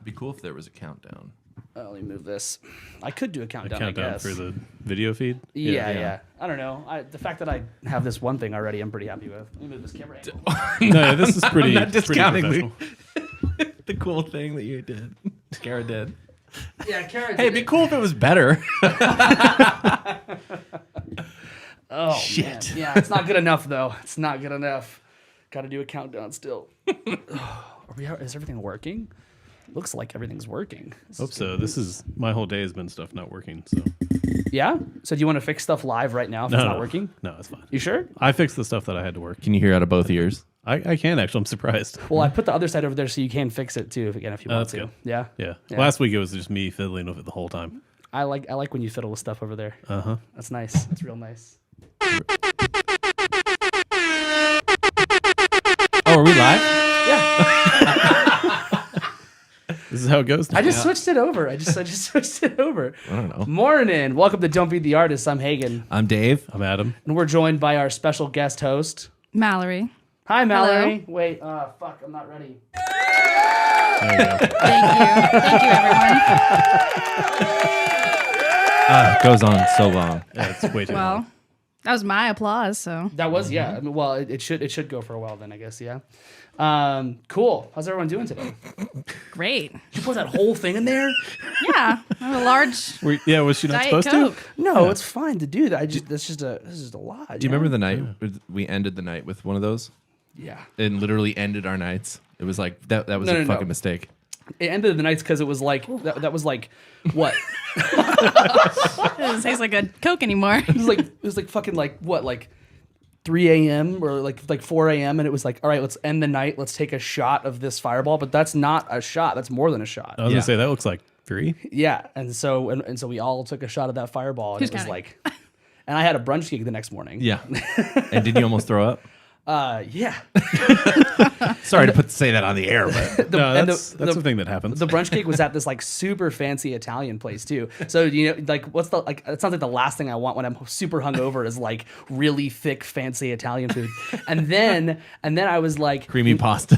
It'd be cool if there was a countdown. Let me move this. I could do a countdown. A countdown I guess. for the video feed. Yeah. I don't know. The fact that I have this one thing already, I'm pretty happy with. Let me move this camera angle. No, this is pretty. I'm not discounting pretty the cool thing that you did. Kara did. Yeah, Kara. Hey, it'd be cool if it was better. Oh shit. Man. Yeah, it's not good enough though. It's not good enough. Got to do a countdown still. Is everything working? Looks like everything's working. Hope so. This is my whole day has been stuff not working. So yeah. So do you want to fix stuff live right now if it's not working? No, it's fine. You sure? I fixed the stuff that I had to work. Can you hear out of both ears? I can actually. I'm surprised. Well, I put the other side over there so you can fix it too if you want that's to. good. Yeah. Yeah. Last week it was just me fiddling with it the whole time. I like when you fiddle with stuff over there. That's nice. That's real nice. Oh, are we live? Yeah. This is how it goes now. I just switched it over. I just switched it over. I don't know. Morning. Welcome to Don't Be the Artist. I'm Hagen. I'm Dave. I'm Adam. And we're joined by our special guest host, Mallory. Hi, Mallory. Hello. Wait, fuck, I'm not ready. There you go. Thank you. Thank you, everyone. It goes on so long. Yeah, it's way too Well, long. that was my applause, so. That was, yeah. I mean, well, it should go for a while then, I guess, yeah. Cool. How's everyone doing today? Great. Did you put that whole thing in there? Yeah. I have a large Was she not Diet supposed Coke. to? No, it's fine to do that. This is just a lot. Do you remember the night we ended the night with one of those? Yeah. And literally ended our nights. It was like that was No, a no, fucking no. mistake. It ended the nights because it was like that was like what? It doesn't taste like a Coke anymore. It was like fucking like what, like 3 a.m. or like 4 a.m. and it was like, all right, let's end the night. Let's take a shot of this Fireball, but that's not a shot. That's more than a shot. I was gonna say that looks like 3. Yeah, and so we all took a shot of that Fireball, and Who's it was counting? like, and I had a brunch gig the next morning. Yeah. And did you almost throw up? Yeah. Sorry to say that on the air, but That's the thing that happens. The brunch cake was at this like super fancy Italian place too. So like it sounds like the last thing I want when I'm super hungover is like really thick fancy Italian food. And then I was like creamy pasta.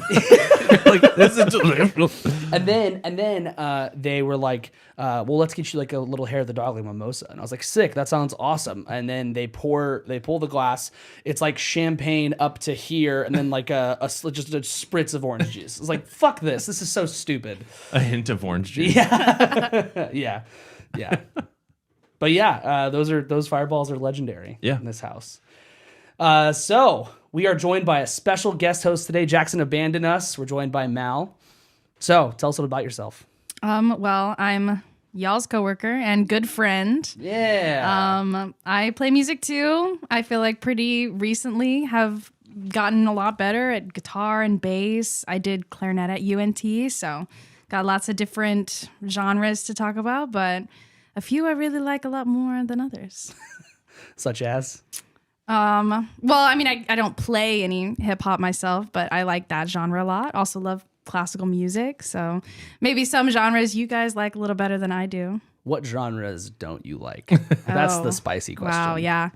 Like this is delicious. and then they were like, well, let's get you like a little hair of the dog like mimosa. And I was like, sick, that sounds awesome. And then they pull the glass. It's like champagne up to here, and then like just a spritz of orange juice. It's like, fuck this. This is so stupid. A hint of orange juice. Yeah. But yeah, those Fireballs are legendary. Yeah. In this house. So we are joined by a special guest host today. Jackson abandoned us. We're joined by Mal. So tell us a little about yourself. Well, I'm y'all's coworker and good friend. Yeah. I play music too. I feel like pretty recently have gotten a lot better at guitar and bass. I did clarinet at UNT, so got lots of different genres to talk about, but a few I really like a lot more than others. Such as? Well, I mean, I don't play any hip hop myself, but I like that genre a lot. Also love classical music, so maybe some genres you guys like a little better than I do. What genres don't you like? That's the spicy question. Wow, yeah.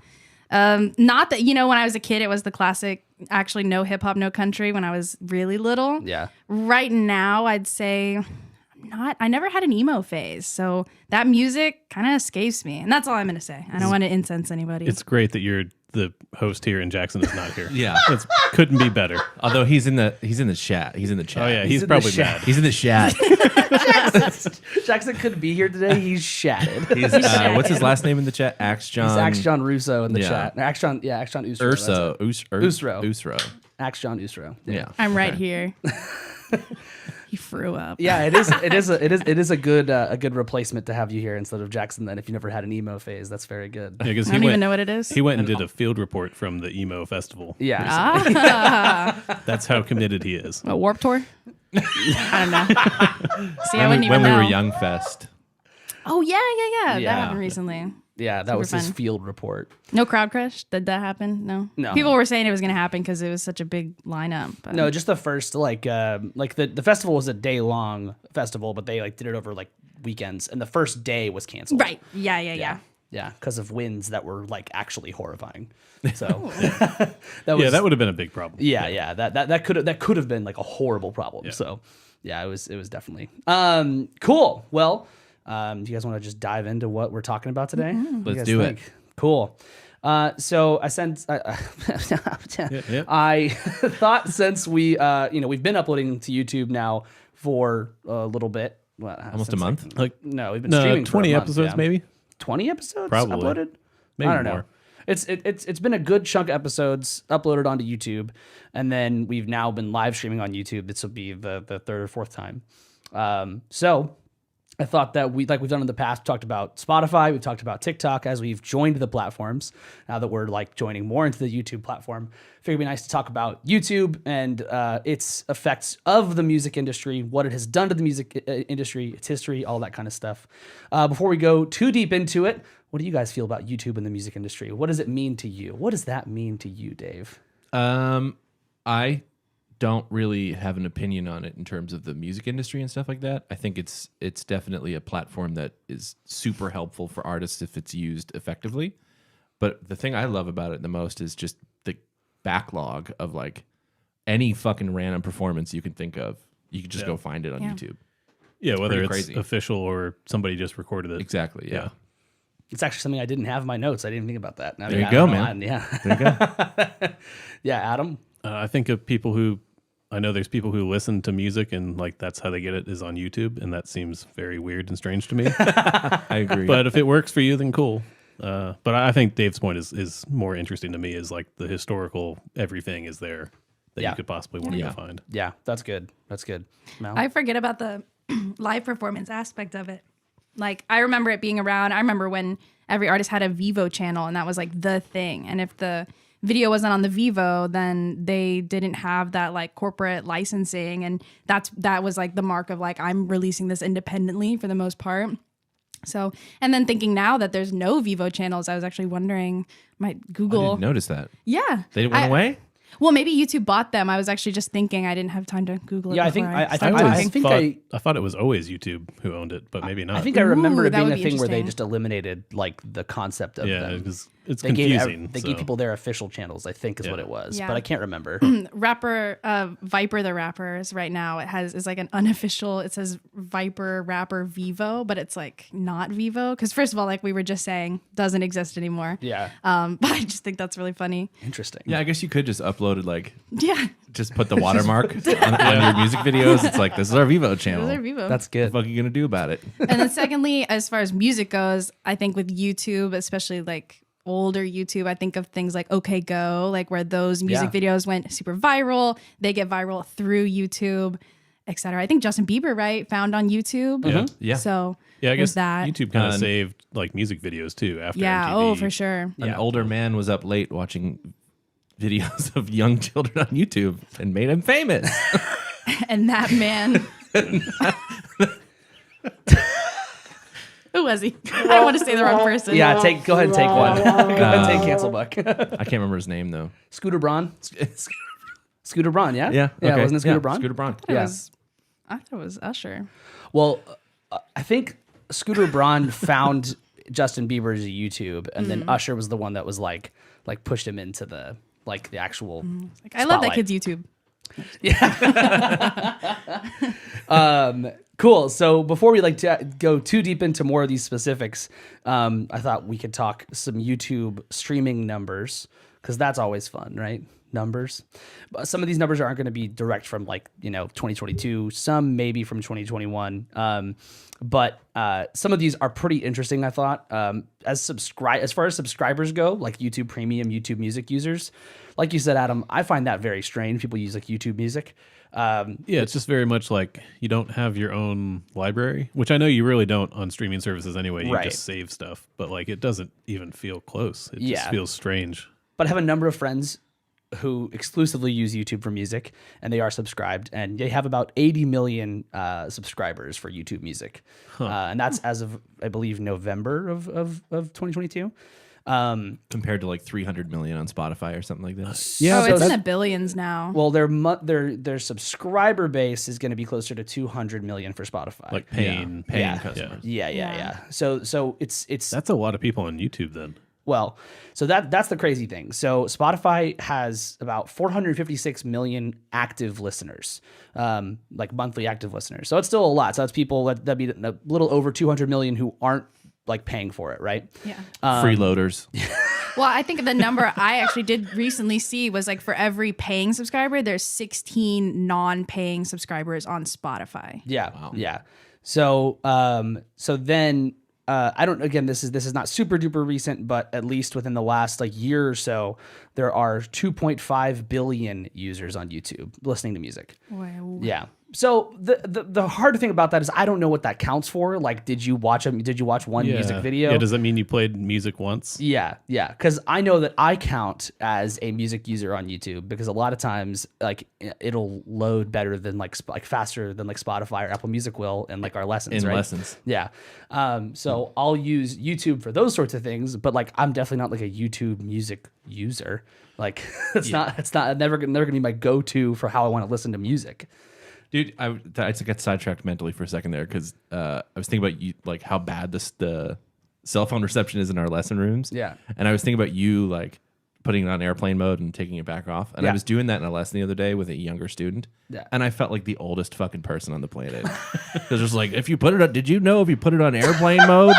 Not that, when I was a kid, it was the classic, actually no hip hop, no country when I was really little. Yeah. Right now, I'd say I never had an emo phase. So that music kind of escapes me. And that's all I'm going to say. I don't want to incense anybody. It's great that you're the host here and Jackson is not here. Yeah. It couldn't be better. Although he's in the chat. He's in the chat. Oh yeah, he's in probably the chat. mad. He's in the chat. Jackson couldn't be here today. He's shattered. He's what's his last name in the chat? Axe John. He's Axe John Russo in the Yeah. chat. Axe John Usro. Usro. Usro. Axe John Usro. Yeah. I'm right here. He threw up. Yeah, it is a good replacement to have you here instead of Jackson. Then, if you never had an emo phase, that's very good. Yeah, 'cause I don't even know what it is. He went and did a field report from the emo festival. Yeah, That's how committed he is. A Warp Tour? I don't know. See, I wouldn't even When we know. were Young Fest. Oh, yeah. That Yeah. happened recently. yeah, that Super was his fun. field report. No crowd crush? Did that happen? No. No. People were saying it was going to happen because it was such a big lineup. But No, just the first the festival was a day long festival, but they did it over weekends, and the first day was canceled. Right. Yeah. Yeah, because of winds that were actually horrifying. So That would have been a big problem. yeah, that could have been a horrible problem. Yeah. So Yeah, it was definitely cool. Well, do you guys want to just dive into what we're talking about today? Let's do it. Cool. So I sent. I thought since we, we've been uploading to YouTube now for a little bit, Almost a month. no, we've been streaming for 20 a month, episodes, yeah. maybe. 20 episodes Probably. uploaded. Maybe I don't know. more. It's been a good chunk of episodes uploaded onto YouTube, and then we've now been live streaming on YouTube. This will be the third or fourth time. So I thought that we've done in the past, we talked about Spotify, we've talked about TikTok as we've joined the platforms. Now that we're like joining more into the YouTube platform, figured it'd be nice to talk about YouTube and its effects of the music industry, what it has done to the music industry, its history, all that kind of stuff. Before we go too deep into it, what do you guys feel about YouTube and the music industry? What does it mean to you? What does that mean to you, Dave? I don't really have an opinion on it in terms of the music industry and stuff like that. I think it's definitely a platform that is super helpful for artists if it's used effectively. But the thing I love about it the most is just the backlog of like any fucking random performance you can think of. You can just go find it on YouTube. Yeah, whether pretty it's crazy. official or somebody just recorded it. Exactly. Yeah. It's actually something I didn't have in my notes. I didn't think about that. Now There that you go, Adam man. on, yeah. There you go. Yeah, Adam. I think of people who, I know there's people who listen to music and like that's how they get it is on YouTube, and that seems very weird and strange to me. I agree. But if it works for you, then cool. But I think Dave's point is more interesting to me, is like the historical everything is there that you could possibly want to go find. Yeah, that's good. That's good. Mel? I forget about the live performance aspect of it. Like, I remember it being around. I remember when every artist had a Vivo channel, and that was like the thing. And if the video wasn't on the Vivo, then they didn't have that like corporate licensing, and that was like the mark of like, I'm releasing this independently for the most part. So, and then thinking now that there's no Vivo channels, I was actually wondering, might I Google. didn't notice that. Yeah, They went away? Well, maybe YouTube bought them. I was actually just thinking, I didn't have time to Google it. Yeah, I think before I started think talking. I thought it was always YouTube who owned it, but maybe not. I think I remember it that being would a be thing where they interesting. just eliminated like the concept of yeah, them. because it's They confusing. gave people their official channels, I think, is what it was, Yeah. but I can't remember. Rapper Viper the Rappers right now is like an unofficial, it says Viper Rapper Vivo, but it's like not Vivo because first of all, like we were just saying, doesn't exist anymore. Yeah, But I just think that's really funny. interesting. Yeah, I guess you could just upload it like Yeah, just put the watermark on your music videos. It's like, this is our Vivo channel. those are Vivo. That's What good. the fuck are you gonna do about it? And then secondly, as far as music goes, I think with YouTube, especially like older YouTube, I think of things like OK Go, like where those music videos went super viral. They get viral through YouTube, etc. I think Justin Bieber, right, found on YouTube. Yeah. Yeah. So Yeah, I there's guess that. YouTube kind of saved like music videos too after Yeah. MTV. Oh, for sure. An older man was up late watching videos of young children on YouTube and made him famous. And that man. Who was he? I don't want to say the wrong person. Yeah, go ahead and take one. Go ahead and take cancel buck. I can't remember his name though. Scooter Braun. Scooter Braun, yeah? Yeah. Yeah, okay. wasn't it Scooter Braun? Scooter Braun. Yeah. I thought it was Usher. Well, I think Scooter Braun found Justin Bieber's YouTube, and then Usher was the one that was like pushed him into the actual. Like, I love that spotlight. kid's YouTube. Cool. So before we go too deep into more of these specifics, I thought we could talk some YouTube streaming numbers because that's always fun, right? Numbers. But some of these numbers aren't going to be direct from 2022. Some maybe from 2021. But some of these are pretty interesting, I thought. As far as subscribers go, like YouTube Premium, YouTube Music users, like you said, Adam, I find that very strange. People use like YouTube Music. Yeah, it's just very much like you don't have your own library, which I know you really don't on streaming services anyway. You Right. just save stuff, but like it doesn't even feel close. It Yeah. just feels strange. But I have a number of friends who exclusively use YouTube for music, and they are subscribed, and they have about 80 million subscribers for YouTube Music, and that's as of I believe November of 2022. Compared to like 300 million on Spotify or something like that. Yeah, Oh, so it's in that's- the billions now. well, their subscriber base is going to be closer to 200 million for Spotify. Like paying Yeah. customers. yeah. So it's That's a lot of people on YouTube then. Well, so that's the crazy thing. So Spotify has about 456 million active listeners, like monthly active listeners. So it's still a lot. So that's people that'd be a little over 200 million who aren't like paying for it, right? Yeah. Freeloaders. Well, I think the number I actually did recently see was like for every paying subscriber, there's 16 non-paying subscribers on Spotify. Yeah. Wow. Yeah. So then I don't, again, this is not super duper recent, but at least within the last like year or so, there are 2.5 billion users on YouTube listening to music. Wow. Yeah. So the hard thing about that is I don't know what that counts for. Like, did you watch one music video? Yeah, does that mean you played music once? Yeah. Because I know that I count as a music user on YouTube because a lot of times like it'll load better than like faster than like Spotify or Apple Music will in like our lessons. In right? lessons. Yeah. So I'll use YouTube for those sorts of things, but like I'm definitely not like a YouTube music user. Like it's not never gonna be my go-to for how I want to listen to music. Dude, I just got sidetracked mentally for a second there because I was thinking about you, like how bad the cell phone reception is in our lesson rooms. Yeah. And I was thinking about you like putting it on airplane mode and taking it back off. And I was doing that in a lesson the other day with a younger student. Yeah. And I felt like the oldest fucking person on the planet. Because it's like, if you put it on, did you know if you put it on airplane mode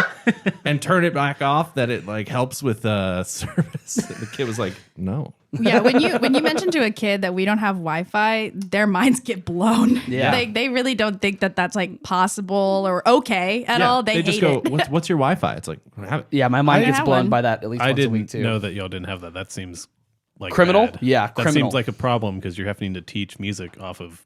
and turn it back off that it like helps with service? And the kid was like, no. Yeah, when you mention to a kid that we don't have Wi-Fi, their minds get blown. Yeah. They really don't think that that's like possible or okay at all. They just hate go, it. what's your Wi-Fi? It's like, I don't have it. Yeah, my mind I gets have blown one. by that at least I once a week didn't too. know that y'all didn't have that. That seems like Criminal? bad. Yeah, that criminal. seems like a problem because you're having to teach music off of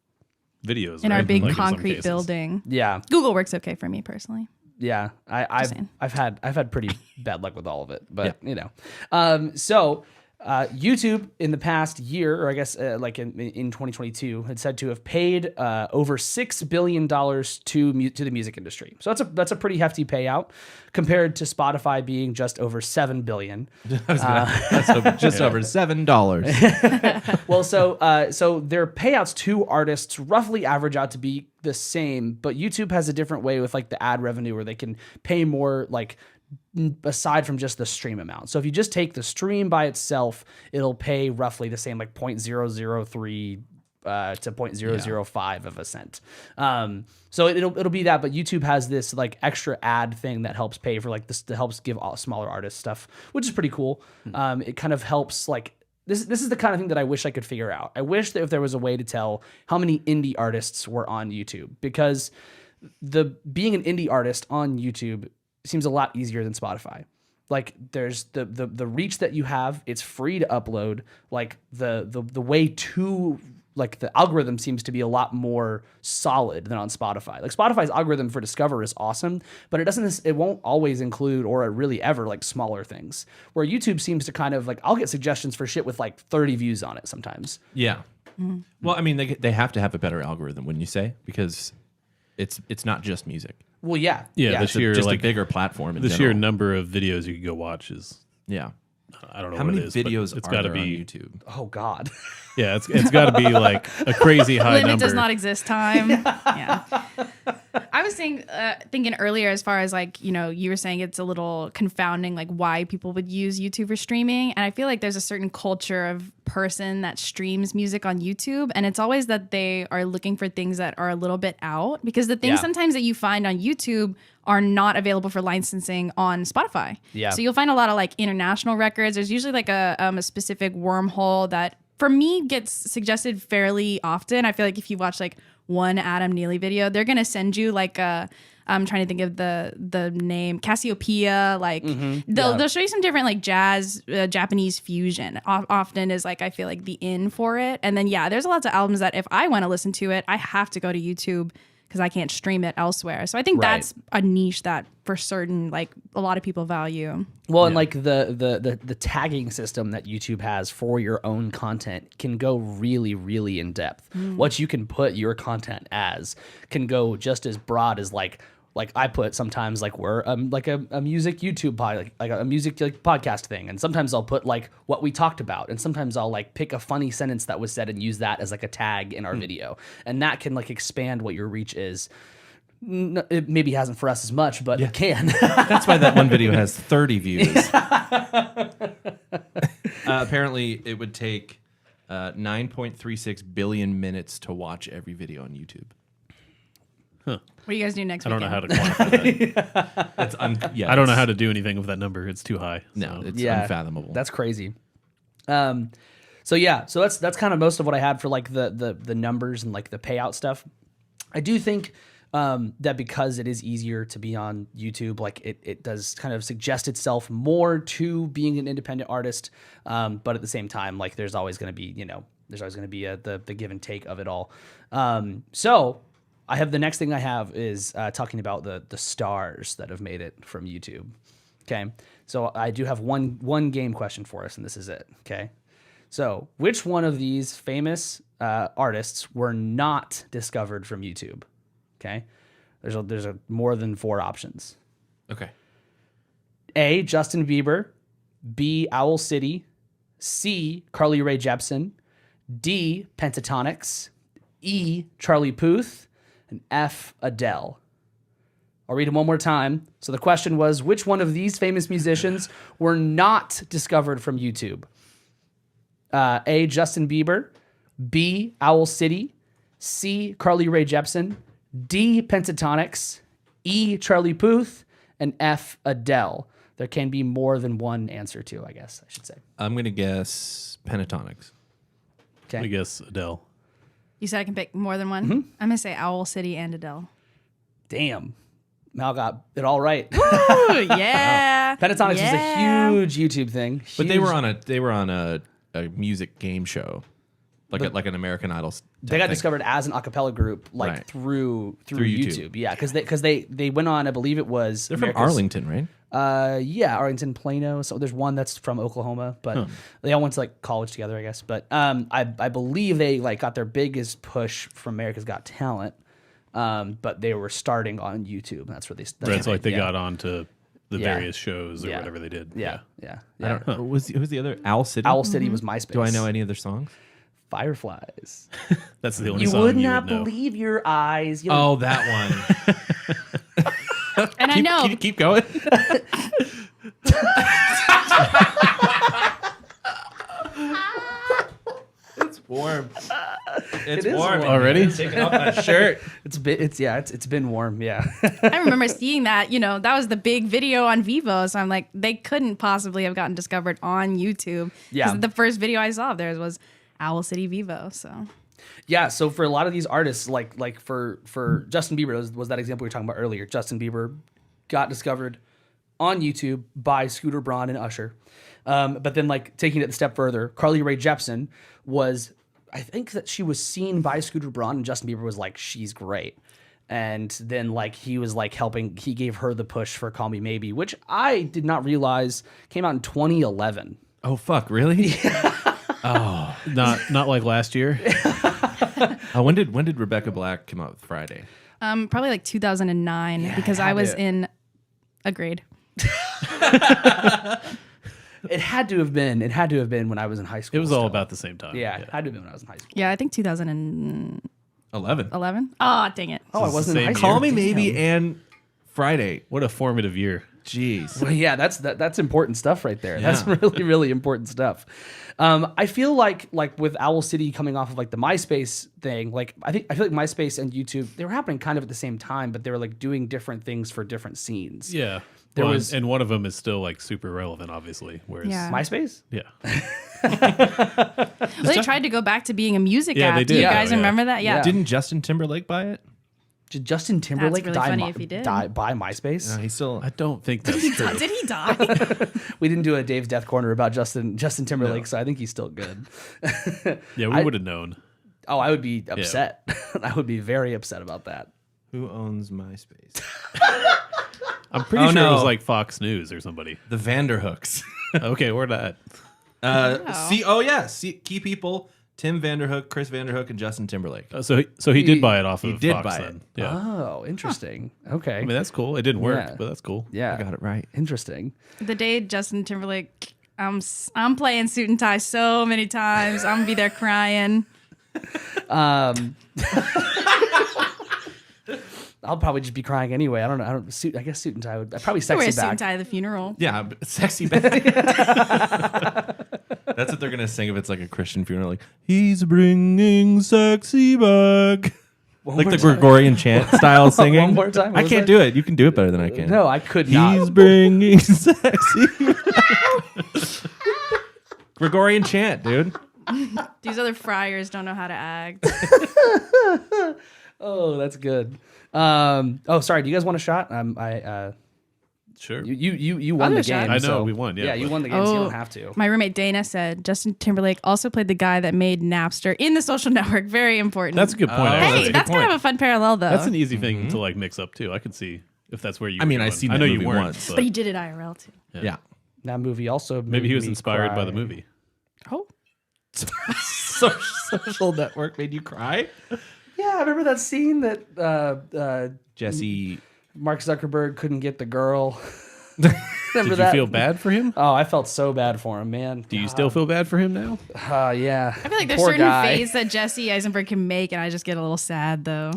videos in right? our big Like, in some concrete cases. building. Yeah. Google works okay for me personally. Yeah, I've saying. had pretty bad luck with all of it, but you know, so YouTube in the past year, or I guess like in 2022, had said to have paid over $6 billion to the music industry. So that's a pretty hefty payout compared to Spotify being just over $7 billion. That's just over $7. Well, so their payouts to artists roughly average out to be the same, but YouTube has a different way with like the ad revenue where they can pay more like aside from just the stream amount. So if you just take the stream by itself, it'll pay roughly the same, like 0.003 to 0.005 of a cent. So it'll be that, but YouTube has this like extra ad thing that helps pay for like this, that helps give all smaller artists stuff, which is pretty cool. It kind of helps like this is the kind of thing that I wish I could figure out. I wish that if there was a way to tell how many indie artists were on YouTube, because being an indie artist on YouTube seems a lot easier than Spotify. Like there's the reach that you have, it's free to upload. Like the way to like the algorithm seems to be a lot more solid than on Spotify. Like Spotify's algorithm for Discover is awesome, but it won't always include or really ever like smaller things. Where YouTube seems to kind of like, I'll get suggestions for shit with like 30 views on it sometimes. Yeah. Well, I mean, they have to have a better algorithm, wouldn't you say? Because it's not just music. Well, yeah. Yeah, the sheer Just like a bigger platform. the sheer number of videos you could go watch is Yeah. I don't know How what many it is, but videos it's are gotta there on be YouTube? Oh God. Yeah, it's got to be like a crazy high Limit number. does not exist time. Yeah. I was thinking earlier as far as like, you know, you were saying it's a little confounding like why people would use YouTube for streaming. And I feel like there's a certain culture of person that streams music on YouTube. And it's always that they are looking for things that are a little bit out, because the things sometimes that you find on YouTube are not available for licensing on Spotify. Yeah. So you'll find a lot of like international records. There's usually like a specific wormhole that for me gets suggested fairly often. I feel like if you watch like one Adam Neely video, they're gonna send you like I'm trying to think of the name, Cassiopeia. Like they'll show you some different like jazz, Japanese fusion. Often is like I feel like the in for it. And then there's lots of albums that if I want to listen to it, I have to go to YouTube because I can't stream it elsewhere. So I think that's a niche that for certain like a lot of people value. Well, and like the tagging system that YouTube has for your own content can go really, really in depth. What you can put your content as can go just as broad as like I put sometimes like we're like a music YouTube like a music like podcast thing, and sometimes I'll put like what we talked about, and sometimes I'll like pick a funny sentence that was said and use that as like a tag in our video, and that can like expand what your reach is. It maybe hasn't for us as much, but it can. That's why that one video has 30 views. Apparently, it would take 9.36 billion minutes to watch every video on YouTube. What do you guys do next I don't weekend? know how to quantify that. That's I don't know how to do anything with that number. It's too high. No, so. it's unfathomable. That's crazy. So that's kind of most of what I had for like the numbers and like the payout stuff. I do think that because it is easier to be on YouTube, like it does kind of suggest itself more to being an independent artist. But at the same time, like there's always going to be, the give and take of it all. So I have the next thing I have is talking about the stars that have made it from YouTube. Okay. So I do have one game question for us, and this is it. Okay. So which one of these famous artists were not discovered from YouTube? Okay. There's a more than 4 options. Okay. A, Justin Bieber. B, Owl City. C, Carly Rae Jepsen. D, Pentatonics. E, Charlie Puth. And F, Adele. I'll read them one more time. So the question was, which one of these famous musicians were not discovered from YouTube? A, Justin Bieber. B, Owl City. C, Carly Rae Jepsen. D, Pentatonics. E, Charlie Puth. And F, Adele. There can be more than one answer to, I guess I should say. I'm going to guess Pentatonics. Okay. I guess Adele. You said I can pick more than one? Mm-hmm. I'm going to say Owl City and Adele. Damn. Mal got it all right. Ooh, yeah. Pentatonics was a huge YouTube thing. But they Huge. were on a music game show. Like an American Idol. They got discovered as an a cappella group, like Right. through Through YouTube. YouTube. Yeah, because they went on. I believe it was. They're from America's- Arlington, right? Yeah, Arlington, Plano. So there's one that's from Oklahoma, but they all went to like college together, I guess. But I believe they like got their biggest push from America's Got Talent. But they were starting on YouTube. That's where they. That's like they yeah. got on to the Yeah. various shows or Yeah. whatever they did. Yeah. I don't know. Who's the other? Owl City? Owl City was MySpace. Do I know any of their songs? Fireflies. That's the only You song would you not would know. believe your eyes. Oh, that one. And I know. Keep going. It's warm. It's is warm warm. Already? Taking off my shirt. It's been warm. Yeah. I remember seeing that, that was the big video on Vivo. So I'm like, they couldn't possibly have gotten discovered on YouTube. 'Cause Yeah. the first video I saw of theirs was Owl City Vivo. So Yeah, so for a lot of these artists, like for Justin Bieber was that example we were talking about earlier. Justin Bieber got discovered on YouTube by Scooter Braun and Usher. But then like taking it a step further, Carly Rae Jepsen I think that she was seen by Scooter Braun and Justin Bieber was like, she's great. And then like he was like he gave her the push for Call Me Maybe, which I did not realize came out in 2011. Oh fuck! Really? Not like last year. When did Rebecca Black come out with Friday? probably like 2009 because it I had was to- in a grade. It had to have been when I was in high school. It was all still. about the same time. Yeah, it had to have been when I was in high school. Yeah, I think 2011. 11. Oh, dang it. Oh, I the wasn't in high same school. Call Me Damn. Maybe and Friday. What a formative year. Jeez. Well, yeah, that's important stuff right there. Yeah. That's really, really important stuff. I feel like with Owl City coming off of like the MySpace thing, like I feel like MySpace and YouTube, they were happening kind of at the same time, but they were like doing different things for different scenes. Yeah. There Well, was- and one of them is still like super relevant, obviously. Whereas, Yeah. MySpace? yeah. Well, they tried to go back to being a music Yeah, app. they Do you did, guys though, yeah. remember that? Yeah. Didn't Justin Timberlake buy it? Did Justin Timberlake really funny if he did. die by MySpace? He still. I don't think that's true. Did he die? We didn't do a Dave's Death Corner about Justin Timberlake, so I think he's still good. Yeah, we would have known. Oh, I would be upset. I would be very upset about that. Who owns MySpace? I'm pretty Oh, sure it was no. like Fox News or somebody. The Vanderhooks. Okay, where that? Key people: Tim Vanderhook, Chris Vanderhook, and Justin Timberlake. So he did buy it off of did Fox buy then. it. Yeah. Oh, interesting. Okay. I mean, that's cool. It didn't work, Yeah. but that's cool. Yeah. I got it right. Interesting. The day Justin Timberlake, I'm playing Suit and Tie so many times. I'm gonna be there crying. I'll probably just be crying anyway. I don't know. I guess suit and tie would. Probably Wear sexy a suit and back. tie to the funeral. Yeah, sexy back. That's what they're gonna sing if it's like a Christian funeral. Like, he's bringing sexy back. Like the Gregorian chant style singing. One more time. What I was can't that? do it. You can do it better than I can. No, I could not. He's bringing sexy. Gregorian chant, dude. These other friars don't know how to act. Oh, that's good. Oh, sorry. Do you guys want a shot? Sure. You won I'll do the a shot. game. I know, so- we won, yeah, Yeah, you but- won the game, so you Oh. don't have to. My roommate Dana said Justin Timberlake also played the guy that made Napster in The Social Network. Very important. That's a good point. Oh, actually. Hey, Good that's kind point. of a fun parallel, though. That's an easy thing to like mix up too. I could see if that's where you. I mean, were I going. seen I that know you movie weren't, once. but you did it IRL too. Yeah. That movie also maybe made he was me inspired by cry. the movie. Oh, Social Network made you cry? Yeah, I remember that scene that Jesse. Mark Zuckerberg couldn't get the girl. Did Remember you that? feel bad for him? Oh, I felt so bad for him, man. Do you still feel bad for him now? Yeah. I feel like there's Poor certain guy. phase that Jesse Eisenberg can make, and I just get a little sad though.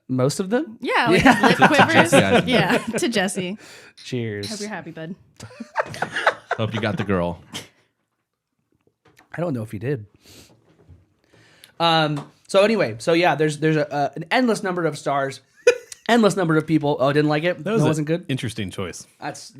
Most of them? Yeah, like his lip quivers. Jesse Eisenberg. Yeah, to Jesse. Cheers. Hope you're happy, bud. Hope you got the girl. I don't know if he did. So anyway, so yeah, there's an endless number of stars, endless number of people. Oh, didn't like it? That was No, an wasn't good? Interesting choice. It's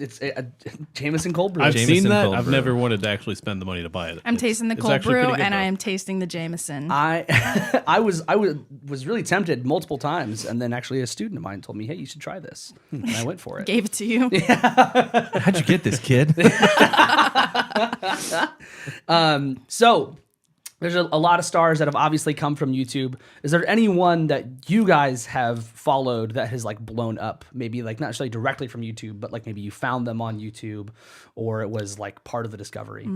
Jameson cold brew. I've Jameson seen that. cold I've brew. never wanted to actually spend the money to buy it. I'm tasting the it's cold actually brew, pretty good, and though. I am tasting the Jameson. I was really tempted multiple times, and then actually a student of mine told me, "Hey, you should try this," and I went for it. Gave it to you. How'd you get this, kid? So there's a lot of stars that have obviously come from YouTube. Is there anyone that you guys have followed that has like blown up? Maybe like not necessarily directly from YouTube, but like maybe you found them on YouTube, or it was like part of the discovery.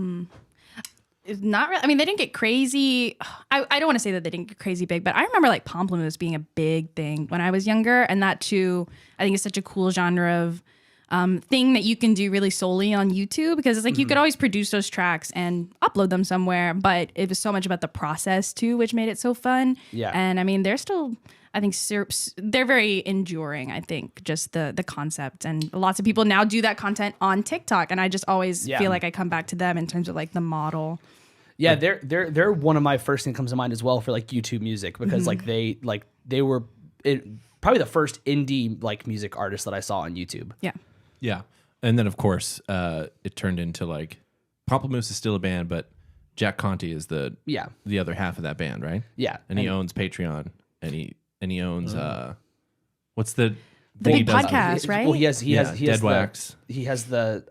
It's not really. I mean, they didn't get crazy. I don't want to say that they didn't get crazy big, but I remember like Pomplamoose being a big thing when I was younger, and that too, I think is such a cool genre of thing that you can do really solely on YouTube, because it's like you could always produce those tracks and upload them somewhere, but it was so much about the process too, which made it so fun. Yeah. And I mean, they're still, I think they're very enduring. I think just the concept, and lots of people now do that content on TikTok, and I just always Yeah. feel like I come back to them in terms of like the model. Yeah, they're one of my first thing that comes to mind as well for like YouTube music, because they were probably the first indie like music artist that I saw on YouTube. Yeah. Yeah. And then, of course, it turned into like Pomplamoose is still a band, but Jack Conte is the other half of that band, right? Yeah. And he owns Patreon, and he owns what's the The thing big he does? podcast, right? Well, he has Dead Wax. He has the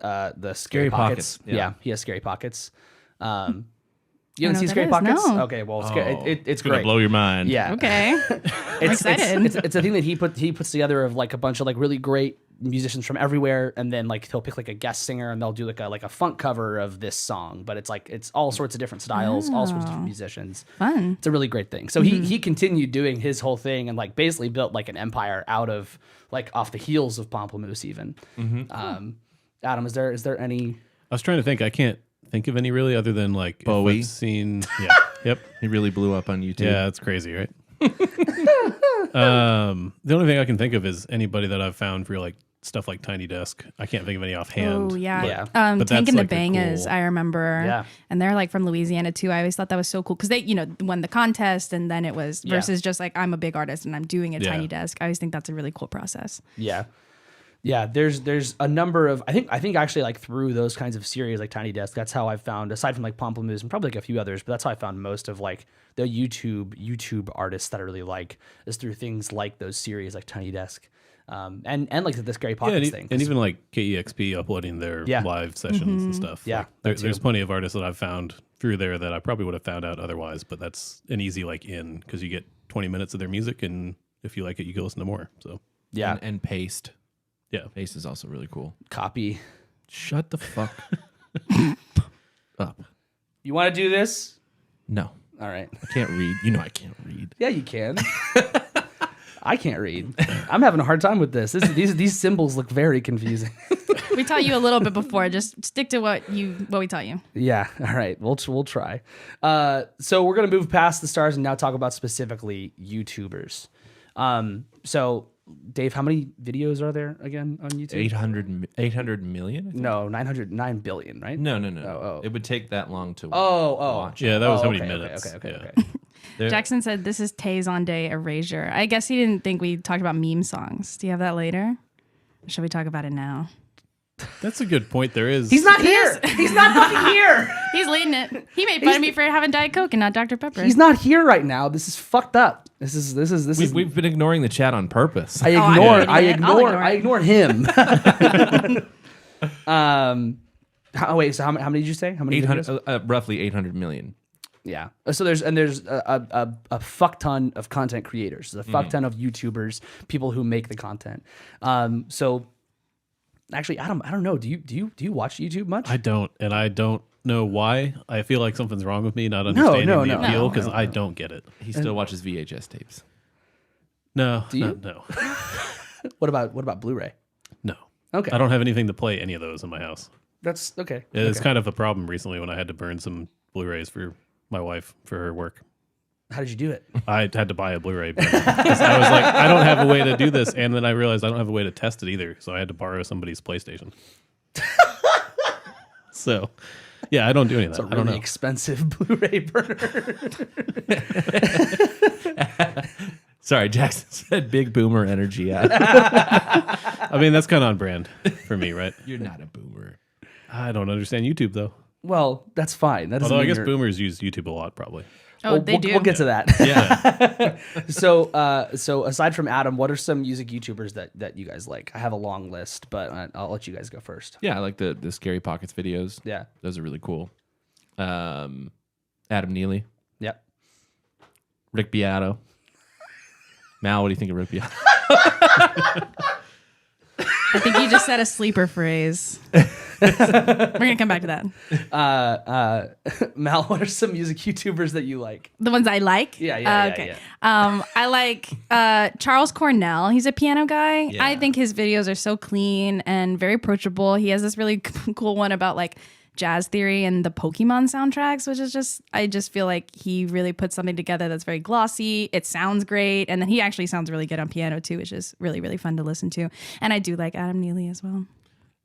Scary Scary Pockets. Pockets, yeah. He has Scary Pockets. You I haven't know seen what Scary that is, Pockets? no. Okay, well, it's It's gonna great. blow your mind. Yeah. Okay. It's excited. It's a thing that he puts together of like a bunch of like really great musicians from everywhere, and then like he'll pick like a guest singer, and they'll do like a funk cover of this song, but it's all sorts of different styles, all sorts of different musicians. Fun. It's a really great thing. So he continued doing his whole thing and like basically built like an empire out of like off the heels of Pomplamoose even. Adam, is there any? I was trying to think. I can't think of any really, other than like if Bowie. I've seen. Yeah. Yep. He really blew up on YouTube. Yeah, that's crazy, right? The only thing I can think of is anybody that I've found for like stuff like Tiny Desk. I can't think of any offhand. Oh yeah. Yeah. But Tank that's and the like a Bangas, cool- I remember. Yeah. And they're like from Louisiana too. I always thought that was so cool because they, won the contest, and then it was versus just like I'm a big artist and I'm doing a Yeah. Tiny Desk. I always think that's a really cool process. Yeah. Yeah, there's a number of I think actually like through those kinds of series like Tiny Desk, that's how I found, aside from like Pomplamoose and probably like a few others, but that's how I found most of like the YouTube artists that I really like, is through things like those series like Tiny Desk, and like the Scary Yeah, Pockets and, thing. and even like KEXP uploading their Yeah. live sessions and stuff. Yeah, Like, that there's too. plenty of artists that I've found through there that I probably would have found out otherwise, but that's an easy like in, because you get 20 minutes of their music, and if you like it, you go listen to more. So yeah, And Paste. yeah, Paste is also really cool. copy. Shut the fuck up. You want to do this? No. All right. I can't read. You know I can't read. Yeah, you can. I can't read. I'm having a hard time with this. These symbols look very confusing. We taught you a little bit before. Just stick to what we taught you. Yeah. All right. We'll try. So we're gonna move past the stars and now talk about specifically YouTubers. So Dave, how many videos are there again on YouTube? 800 million? I think? No, 9 billion, right? No. Oh. It would take that long to Oh. watch. Yeah, that was how okay, many minutes. Okay. Yeah. There- Jackson said this is Tay's on day erasure. I guess he didn't think we talked about meme songs. Do you have that later? Or should we talk about it now? That's a good point. There is. He's not here. He's not fucking here. He's leading it. He made fun of me for having Diet Coke and not Dr. Pepper. He's not here right now. This is fucked up. This is. We've been ignoring the chat on purpose. I ignore him. How many did you say? How many? 800, roughly 800 million. Yeah. So there's a fuck ton of content creators. There's a fuck ton of YouTubers, people who make the content. So actually, Adam, I don't know. Do you watch YouTube much? I don't, and I don't know why. I feel like something's wrong with me not understanding the appeal because I don't get it. He still watches VHS tapes. No. Do you? No. What about Blu-ray? No. Okay. I don't have anything to play any of those in my house. That's okay. It's kind of a problem recently when I had to burn some Blu-rays for my wife for her work. How did you do it? I had to buy a Blu-ray because I was like, I don't have a way to do this, and then I realized I don't have a way to test it either, so I had to borrow somebody's PlayStation. So, yeah, I don't do any of that. It's a I don't really know. expensive Blu-ray burner. Sorry, Jackson said big boomer energy. I mean, that's kind of on brand for me, right? You're not a boomer. I don't understand YouTube though. Well, that's fine. That doesn't Although I mean guess you're- boomers use YouTube a lot, probably. Oh, they do. We'll get to that. Yeah. So aside from Adam, what are some music YouTubers that you guys like? I have a long list, but I'll let you guys go first. Yeah, I like the Scary Pockets videos. Yeah. Those are really cool. Adam Neely, Yep. Rick Beato. Mal, what do you think of Rick Beato? I think you just said a sleeper phrase. We're going to come back to that. Mal, what are some music YouTubers that you like? The ones I like? Yeah. Okay. I like Charles Cornell. He's a piano guy. Yeah. I think his videos are so clean and very approachable. He has this really cool one about like jazz theory and the Pokemon soundtracks, which is I just feel like he really put something together that's very glossy. It sounds great. And then he actually sounds really good on piano too, which is really, really fun to listen to. And I do like Adam Neely as well.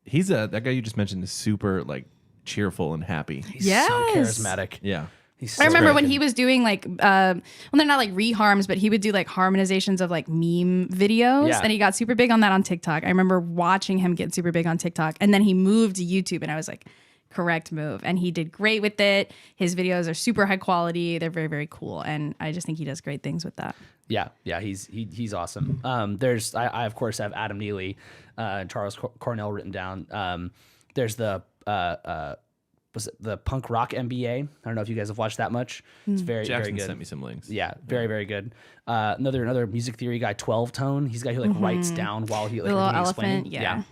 He's that guy you just mentioned is super like cheerful and happy. He's so charismatic. Yeah. He's I remember great. when he was doing like, well, they're not like reharms, but he would do like harmonizations of like meme videos. Yeah. And he got super big on that on TikTok. I remember watching him get super big on TikTok. And then he moved to YouTube and I was like, correct move. And he did great with it. His videos are super high quality. They're very, very cool. And I just think he does great things with that. Yeah, he's awesome. There's I of course have Adam Neely, Charles Cornell written down. There's the was it the punk rock MBA? I don't know if you guys have watched that much. It's very Jackson very good. sent me some links. Yeah, very very good. Another music theory guy, 12 Tone. He's the guy who like writes down while he like The little everything he's elephant,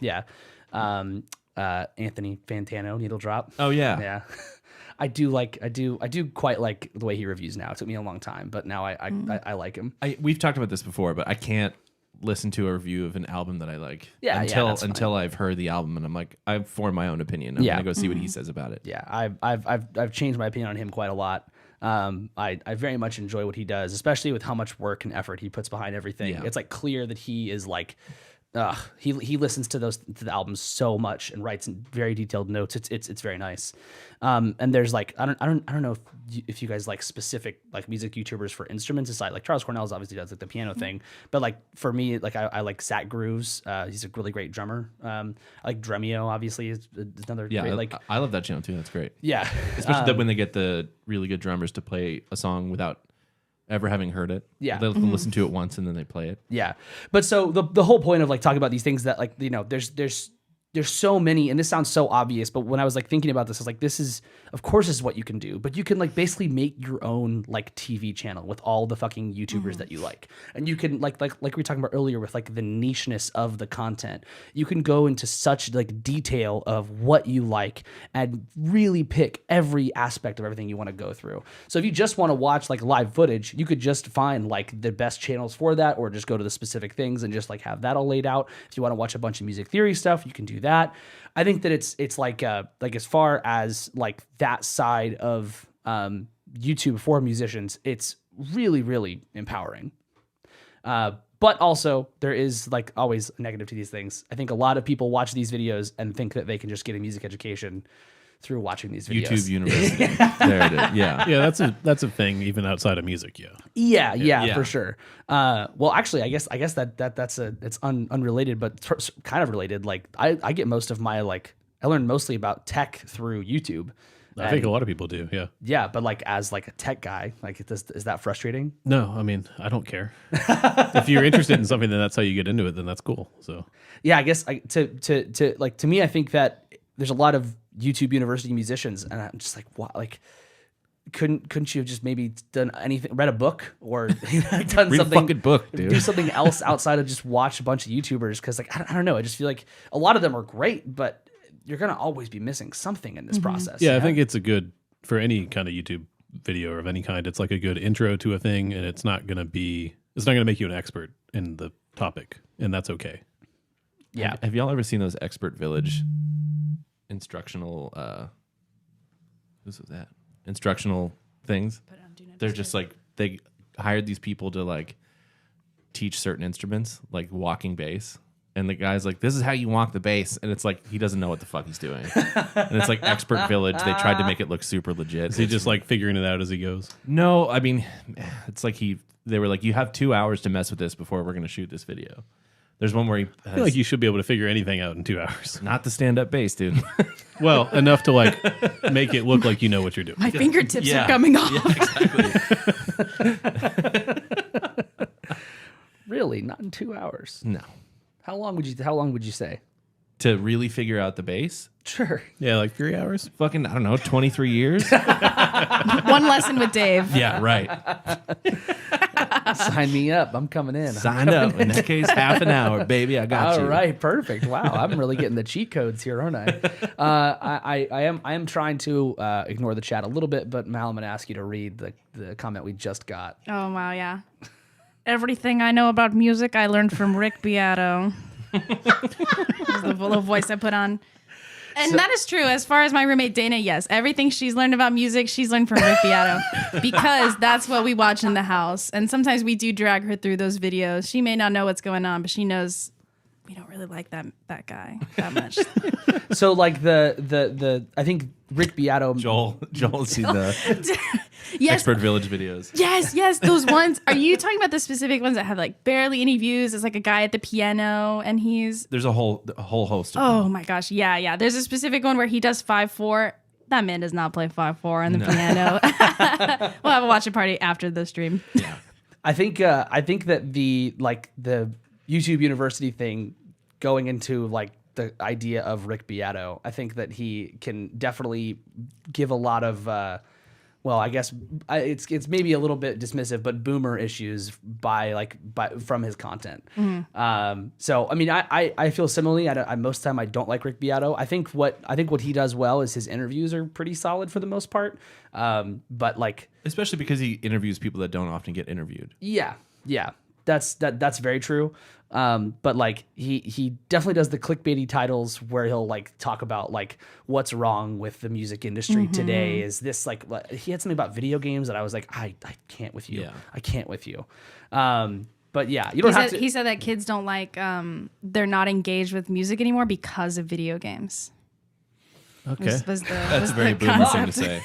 explaining. Yeah. Anthony Fantano, Needle Drop. Oh yeah. Yeah. I do quite like the way he reviews now. It took me a long time, but now I like him. We've talked about this before, but I can't listen to a review of an album that I like that's until I've heard the album and I'm like, I've formed my own opinion. I'm gonna go see what he says about it. Yeah, I've changed my opinion on him quite a lot. I very much enjoy what he does, especially with how much work and effort he puts behind everything. Yeah. It's like clear that he is like, he listens to the albums so much and writes in very detailed notes. It's very nice. And there's like I don't know if you guys like specific like music YouTubers for instruments aside. Like Charles Cornell's obviously does like the piano thing, but like for me, like I like Zach Grooves. He's a really great drummer. I like Dremio obviously is another great, like I love that channel too. That's great. yeah. Especially that when they get the really good drummers to play a song without ever having heard it. Yeah. They'll listen to it once and then they play it. Yeah. But so the whole point of like talking about these things that like, you know, there's so many, and this sounds so obvious, but when I was like thinking about this, I was like, this is, of course, this is what you can do, but you can like basically make your own like TV channel with all the fucking YouTubers that you like, and you can like we were talking about earlier with like the nicheness of the content. You can go into such like detail of what you like and really pick every aspect of everything you want to go through. So if you just want to watch like live footage, you could just find like the best channels for that, or just go to the specific things and just like have that all laid out. If you want to watch a bunch of music theory stuff, you can do that. I think that it's like as far as like that side of YouTube for musicians, it's really, really empowering. But also, there is like always a negative to these things. I think a lot of people watch these videos and think that they can just get a music education through watching these videos. YouTube University. There it is. Yeah. Yeah, that's a thing even outside of music. Yeah. Yeah, for sure. Well, actually, I guess it's unrelated, but kind of related. Like I get most of my I learned mostly about tech through YouTube. I think a lot of people do. Yeah. Yeah, but like as like a tech guy, like is that frustrating? No, I mean I don't care. If you're interested in something, then that's how you get into it. Then that's cool. So yeah, I guess to me, I think that there's a lot of YouTube University musicians, and I'm just like, what? Like, couldn't you have just maybe done anything, read a book, or done Read something? a fucking book, dude. Do something else outside of just watch a bunch of YouTubers? Because like I don't know, I just feel like a lot of them are great, but you're gonna always be missing something in this process. Yeah, I think it's a good for any kind of YouTube video or of any kind. It's like a good intro to a thing, and it's not gonna make you an expert in the topic, and that's okay. Yeah. Have y'all ever seen those Expert Village instructional who's that? Instructional things? They're just like they hired these people to like teach certain instruments, like walking bass. And the guy's like, this is how you walk the bass. And it's like, he doesn't know what the fuck he's doing. And it's like Expert Village. They tried to make it look super legit. Is he just like figuring it out as he goes? No, I mean, it's like they were like, you have 2 hours to mess with this before we're going to shoot this video. There's one where he I feel like you should be able to figure anything out in 2 hours. not the stand-up bass, dude. Well, enough to like make it look like you know what you're doing. My fingertips are coming off. Yeah, exactly. Really, not in 2 hours. No. How long would you say? To really figure out the bass? Sure. Yeah, like 3 hours. Fucking, I don't know, 23 years? One lesson with Dave. Yeah, right. Sign me up. I'm coming in. Sign up. In that case, half an hour, baby. I got you. All right, perfect. Wow, I'm really getting the cheat codes here, aren't I? I am trying to ignore the chat a little bit, but Mal, I'm going to ask you to read the comment we just got. Oh, wow, yeah. Everything I know about music, I learned from Rick Beato. That's the little voice I put on. And that is true. As far as my roommate Dana, yes. Everything she's learned about music, she's learned from Rick Beato. Because that's what we watch in the house. And sometimes we do drag her through those videos. She may not know what's going on, but she knows we don't really like that guy that much. So like the I think Rick Beato. Joel's seen the Yes. Expert Village videos. Yes, those ones. Are you talking about the specific ones that have like barely any views? It's like a guy at the piano and he's... There's a whole host of Oh them. my gosh, yeah. There's a specific one where he does 5/4. That man does not play 5/4 on the piano. We'll have a watch party after the stream. Yeah. I think that the YouTube University thing going into like the idea of Rick Beato, I think that he can definitely give a lot of well, I guess it's maybe a little bit dismissive, but boomer issues from his content. Mm-hmm. So I mean, I feel similarly. Most of the time I don't like Rick Beato. I think what he does well is his interviews are pretty solid for the most part. But like, Especially because he interviews people that don't often get interviewed. yeah, that's very true. But like he definitely does the clickbaity titles where he'll like talk about like what's wrong with the music industry today. Is this like he had something about video games that I was like, I can't with you. Yeah. I can't with you. But yeah, you don't have to. He said that kids don't like they're not engaged with music anymore because of video games. Okay. That's a very boomer thing to say.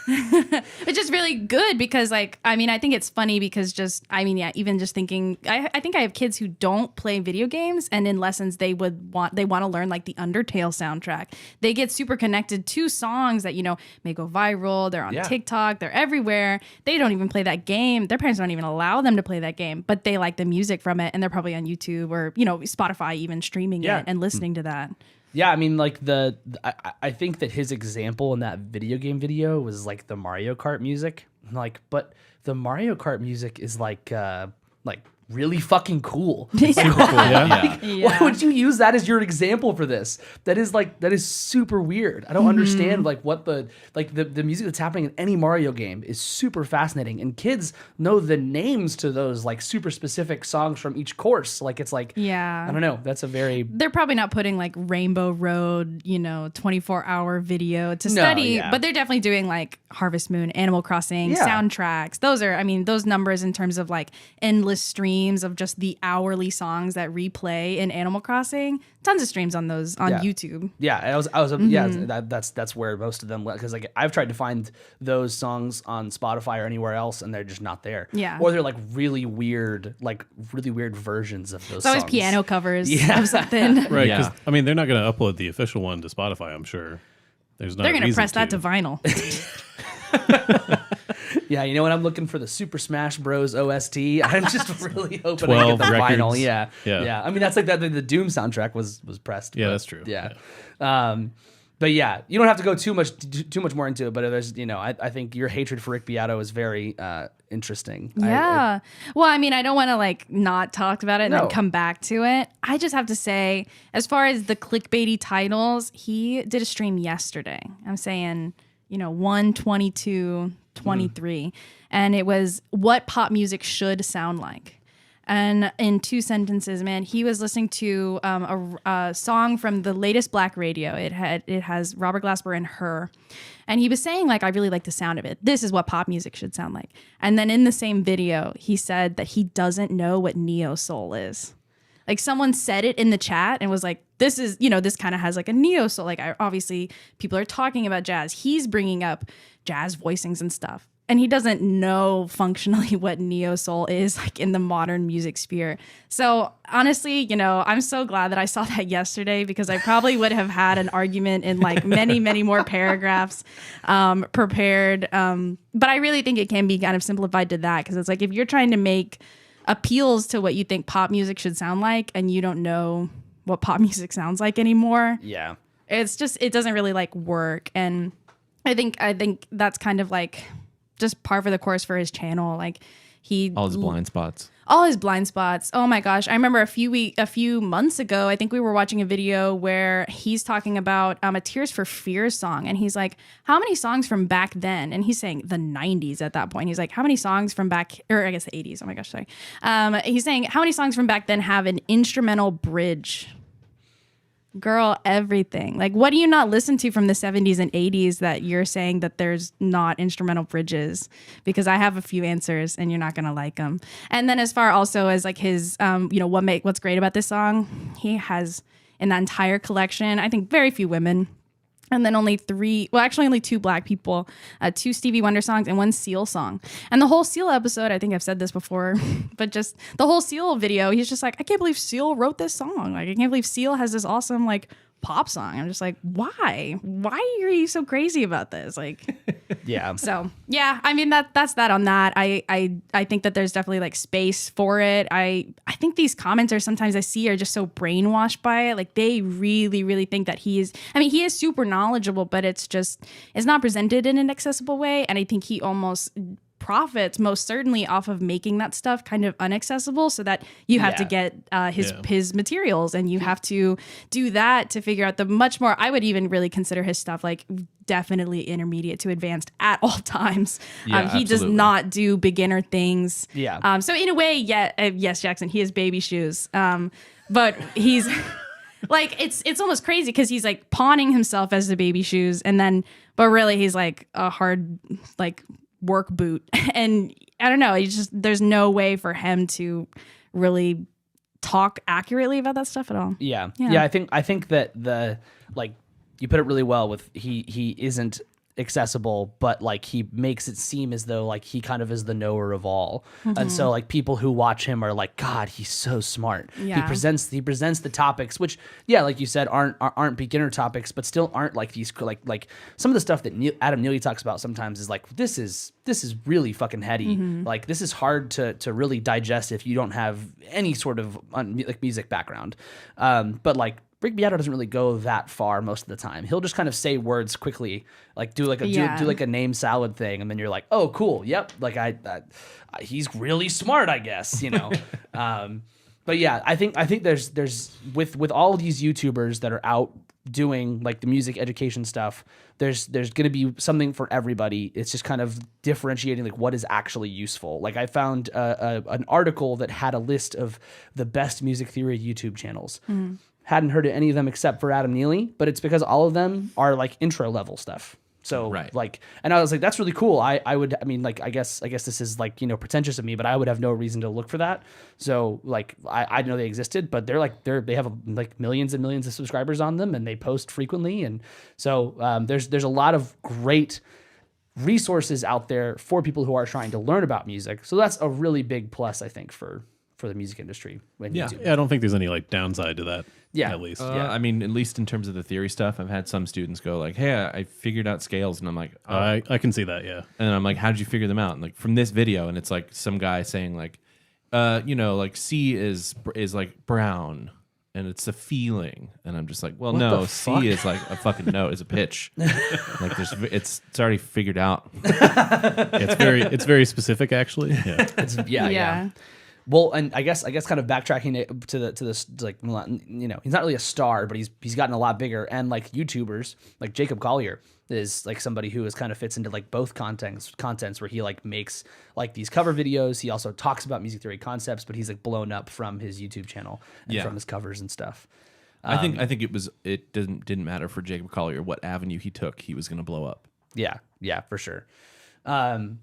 It's just really good because like I mean I think it's funny because even just thinking I think I have kids who don't play video games and in lessons they want to learn like the Undertale soundtrack. They get super connected to songs that may go viral. They're on TikTok, they're everywhere. They don't even play that game. Their parents don't even allow them to play that game, but they like the music from it and they're probably on YouTube or Spotify even streaming it and listening to that. Yeah, I mean, like I think that his example in that video game video was like the Mario Kart music. Like, but the Mario Kart music is like really fucking cool. Why would you use that as your example for this? That is super weird. I don't understand like what the music that's happening in any Mario game is super fascinating, and kids know the names to those like super specific songs from each course. Like it's like I don't know. That's a very They're probably not putting like Rainbow Road 24-hour video to study, but they're definitely doing like Harvest Moon, Animal Crossing soundtracks. Those are those numbers in terms of like endless streams memes of just the hourly songs that replay in Animal Crossing. Tons of streams on those on YouTube. Yeah, that's where most of them went, because like I've tried to find those songs on Spotify or anywhere else, and they're just not there. Yeah. Or they're like really weird versions of those. It's always songs. piano covers of something. Right, Yeah. because I mean they're not going to upload the official one to Spotify. I'm sure there's no. They're gonna press that to vinyl. Yeah, you know when I'm looking for the Super Smash Bros. OST, I'm just really hoping I 12 get the records. vinyl. Yeah, Yeah. yeah. I mean, that's like that. The Doom soundtrack was pressed. Yeah, but, that's true. Yeah. But yeah, you don't have to go too much more into it. But there's, I think your hatred for Rick Beato is very interesting. Yeah. Well, I mean, I don't want to like not talk about it and No. then come back to it. I just have to say, as far as the clickbaity titles, he did a stream yesterday. I'm saying, 1/22/23, and it was what pop music should sound like. And in 2 sentences, man, he was listening to a song from the latest Black Radio. It has Robert Glasper and Her, and he was saying like, I really like the sound of it. This is what pop music should sound like. And then in the same video, he said that he doesn't know what neo soul is. Like someone said it in the chat and was like, this is, this kind of has like a neo soul. Like obviously people are talking about jazz. He's bringing up jazz voicings and stuff. And he doesn't know functionally what neo soul is like in the modern music sphere. So honestly, I'm so glad that I saw that yesterday, because I probably would have had an argument in like many, many more paragraphs prepared. But I really think it can be kind of simplified to that, because it's like if you're trying to make appeals to what you think pop music should sound like and you don't know what pop music sounds like anymore, Yeah. it's just, it doesn't really like work. And I think that's kind of like just par for the course for his channel. Like All his blind spots. all his blind spots. Oh my gosh. I remember a few months ago, I think we were watching a video where he's talking about a Tears for Fears song. And he's like, how many songs from back then? And he's saying the 90s at that point. He's like, how many songs from back, or I guess the 80s. Oh my gosh, sorry. He's saying, how many songs from back then have an instrumental bridge? Girl, everything. Like, what do you not listen to from the 70s and 80s that you're saying that there's not instrumental bridges? Because I have a few answers and you're not going to like them. And then as far also as like his, what's great about this song, he has in that entire collection, I think very few women. And then only 2 Black people, 2 Stevie Wonder songs and 1 Seal song. And the whole Seal episode, I think I've said this before, but just the whole Seal video, he's just like, I can't believe Seal wrote this song. Like, I can't believe Seal has this awesome like pop song. I'm just like, why? Why are you so crazy about this? Like, Yeah. so yeah, I mean that's that on that. I think that there's definitely like space for it. I think these commenters sometimes I see are just so brainwashed by it. Like they really, really think that he is super knowledgeable, but it's not presented in an accessible way. And I think he almost profits most certainly off of making that stuff kind of inaccessible, so that you have to get his materials, and you have to do that to figure out the much more. I would even really consider his stuff like definitely intermediate to advanced at all times. Yeah, he does absolutely. not do beginner things. Yeah. So in a way, yes, Jackson, he has baby shoes. But he's like, it's almost crazy because he's like pawning himself as the baby shoes, but really he's like a hard like work boot. And I don't know, there's no way for him to really talk accurately about that stuff at all. Yeah. Yeah. I think that you put it really well with he isn't accessible, but like he makes it seem as though like he kind of is the knower of all. And so like people who watch him are like, God, he's so smart. Yeah. He presents the topics, which like you said aren't beginner topics, but still aren't like these like some of the stuff that Adam Neely talks about sometimes is like this is really fucking heady. Like this is hard to really digest if you don't have any sort of like music background. But like Rick Beato doesn't really go that far most of the time. He'll just kind of say words quickly, like do like a name salad thing, and then you're like, oh, cool, yep, like he's really smart, I guess, But yeah, I think there's with all of these YouTubers that are out doing like the music education stuff, there's going to be something for everybody. It's just kind of differentiating like what is actually useful. Like I found an article that had a list of the best music theory YouTube channels. Hadn't heard of any of them except for Adam Neely, but it's because all of them are like intro level stuff. So Right. like, and I was like, that's really cool. I guess this is like, pretentious of me, but I would have no reason to look for that. So like, I know they existed, but they have like millions and millions of subscribers on them, and they post frequently. And so there's a lot of great resources out there for people who are trying to learn about music. So that's a really big plus, I think, for the music industry. Yeah, I don't think there's any like downside to that. Yeah. At least. I mean, at least in terms of the theory stuff, I've had some students go like, "Hey, I figured out scales," and I'm like, "Oh." I can see that. Yeah. And I'm like, "How did you figure them out?" And like from this video, and it's like some guy saying like, like C is like brown, and it's a feeling, and I'm just like, well, no, the fuck? C is like a fucking note, is a pitch. Like it's already figured out. It's very specific actually. Yeah. Yeah. Well, and I guess kind of backtracking it to this, like, he's not really a star, but he's gotten a lot bigger. And like YouTubers, like Jacob Collier is like somebody who is kind of fits into like both contents where he like makes like these cover videos. He also talks about music theory concepts, but he's like blown up from his YouTube channel and from his covers and stuff. I think it didn't matter for Jacob Collier what avenue he took, he was going to blow up. Yeah, for sure. God,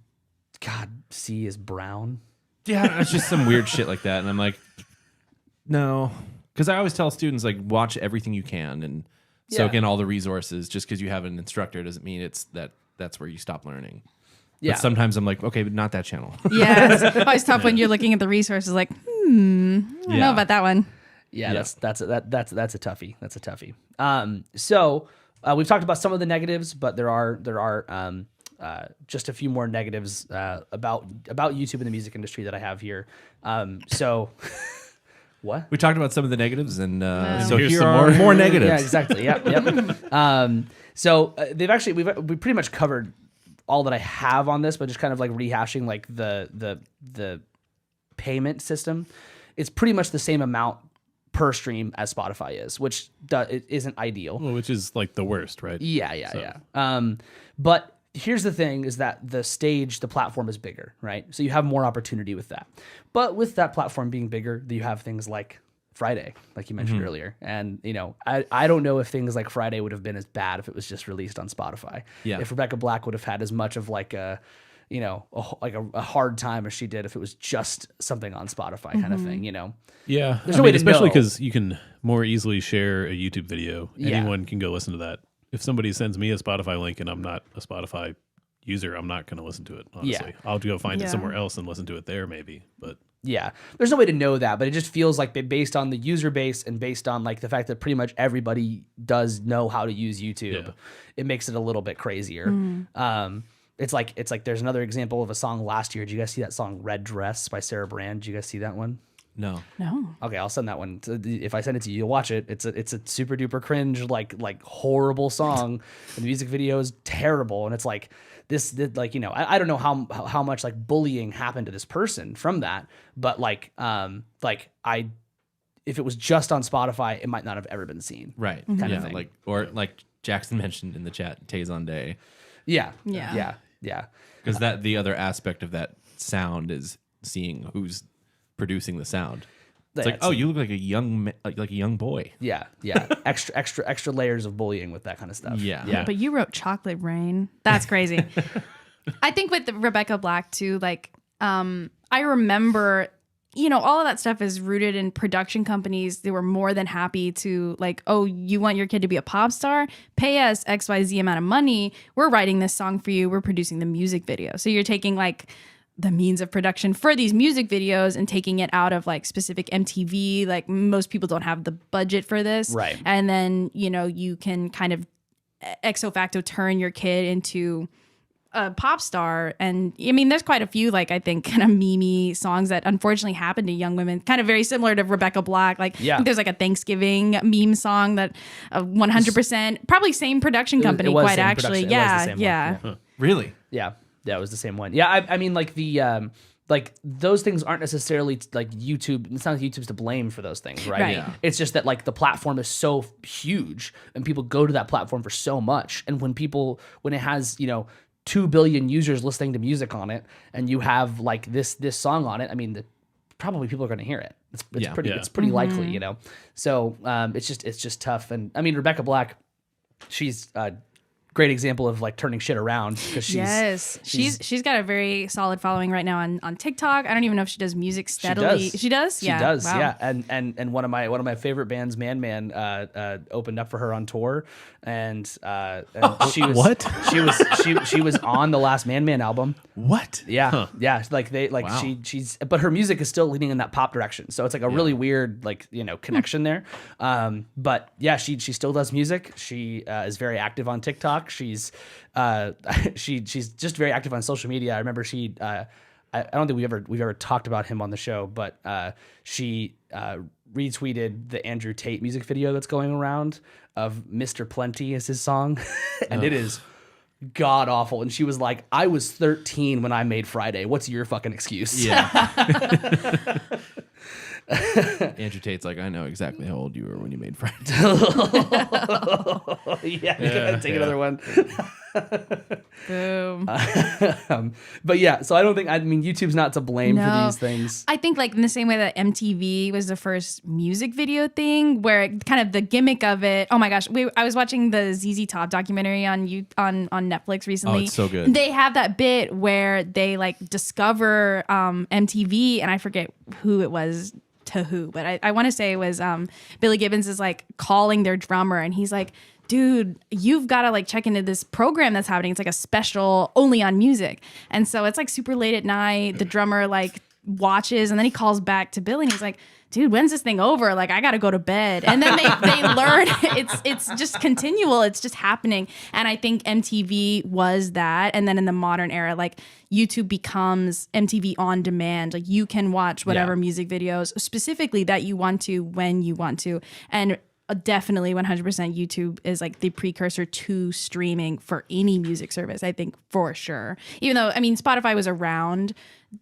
C is brown. Yeah, it's just some weird shit like that, and I'm like, no, because I always tell students like, watch everything you can and soak in all the resources. Just because you have an instructor doesn't mean that's where you stop learning. Yeah. But sometimes I'm like, okay, but not that channel. Yeah, it's always tough when you're looking at the resources. Like, I don't know about that one. Yeah, that's a toughie. That's a toughie. So we've talked about some of the negatives, but there are just a few more negatives about YouTube and the music industry that I have here. So what? We talked about some of the negatives, and so here's here some are more negatives. Yeah, exactly. Yep. So we pretty much covered all that I have on this, but just kind of like rehashing like the payment system. It's pretty much the same amount per stream as Spotify is, which it isn't ideal. Well, which is like the worst, right? Yeah. But here's the thing is that the platform is bigger, right? So you have more opportunity with that. But with that platform being bigger, you have things like Friday, like you mentioned earlier. And, I don't know if things like Friday would have been as bad if it was just released on Spotify. Yeah. If Rebecca Black would have had as much of like a hard time as she did if it was just something on Spotify kind of thing, Yeah. There's no way to especially know. because you can more easily share a YouTube video. Yeah. Anyone can go listen to that. If somebody sends me a Spotify link and I'm not a Spotify user, I'm not going to listen to it, honestly. I'll go find it somewhere else and listen to it there maybe. But yeah, there's no way to know that, but it just feels like based on the user base and based on like the fact that pretty much everybody does know how to use YouTube, it makes it a little bit crazier. It's like there's another example of a song last year. Did you guys see that song "Red Dress" by Sarah Brand? Did you guys see that one? No. Okay, I'll send that one. If I send it to you, you'll watch it. It's a super duper cringe, like horrible song. And the music video is terrible, and it's like this like I don't know how much like bullying happened to this person from that, but if it was just on Spotify, it might not have ever been seen. Right. Kind of thing. Like Jackson mentioned in the chat, Tazon Day. Yeah. Because the other aspect of that sound is seeing who's producing the sound. It's like, oh, you look like a young like a young boy. Yeah. extra layers of bullying with that kind of stuff. Yeah. But you wrote Chocolate Rain. That's crazy. I think with Rebecca Black too, like I remember, all of that stuff is rooted in production companies. They were more than happy to like, oh, you want your kid to be a pop star? Pay us XYZ amount of money. We're writing this song for you. We're producing the music video. So you're taking like the means of production for these music videos and taking it out of like specific MTV. Like most people don't have the budget for this. Right. And then, you can kind of ipso facto turn your kid into a pop star. And I mean, there's quite a few, like, I think kind of meme songs that unfortunately happen to young women, kind of very similar to Rebecca Black. Like, I think there's like a Thanksgiving meme song that 100%, probably same production company, quite actually. Yeah. Huh. Really? Yeah, it was the same one. Yeah, I mean, like like those things aren't necessarily like YouTube. It's not like YouTube's to blame for those things, right? Yeah. It's just that like the platform is so huge and people go to that platform for so much. And when it has, 2 billion users listening to music on it and you have like this song on it, I mean, probably people are going to hear it. It's pretty likely, So it's just tough. And I mean, Rebecca Black, she's great example of like turning shit around because she's got a very solid following right now on TikTok. I don't even know if she does music steadily. She does. She does. Yeah. And one of my favorite bands, Man, opened up for her on tour, and she was What? she was on the last Man album. What? Yeah, yeah. Like Wow. she's but her music is still leaning in that pop direction. So it's like a really weird connection there. But yeah, she still does music. She is very active on TikTok. She's she's just very active on social media. I remember she I don't think we've ever talked about him on the show, but she retweeted the Andrew Tate music video that's going around of Mr. Plenty is his song, and it is god awful. And she was like, I was 13 when I made Friday. What's your fucking excuse? Yeah. Andrew Tate's like, I know exactly how old you were when you made Friday. Yeah, take another one. Boom. But yeah, so I mean, YouTube's not to blame for No. these things. I think like in the same way that MTV was the first music video thing, where kind of the gimmick of it. Oh my gosh, I was watching the ZZ Top documentary on Netflix recently. Oh, it's so good. They have that bit where they like discover MTV, and I forget who it was to who, but I want to say it was Billy Gibbons is like calling their drummer, and he's like, dude, you've got to like check into this program that's happening. It's like a special only on music. And so it's like super late at night. The drummer like watches, and then he calls back to Billy, and he's like, dude, when's this thing over? Like, I got to go to bed. And then they learn it's just continual. It's just happening. And I think MTV was that. And then in the modern era, like YouTube becomes MTV on demand. Like you can watch whatever music videos specifically that you want to when you want to. And definitely 100% YouTube is like the precursor to streaming for any music service, I think, for sure. Even though, I mean, Spotify was around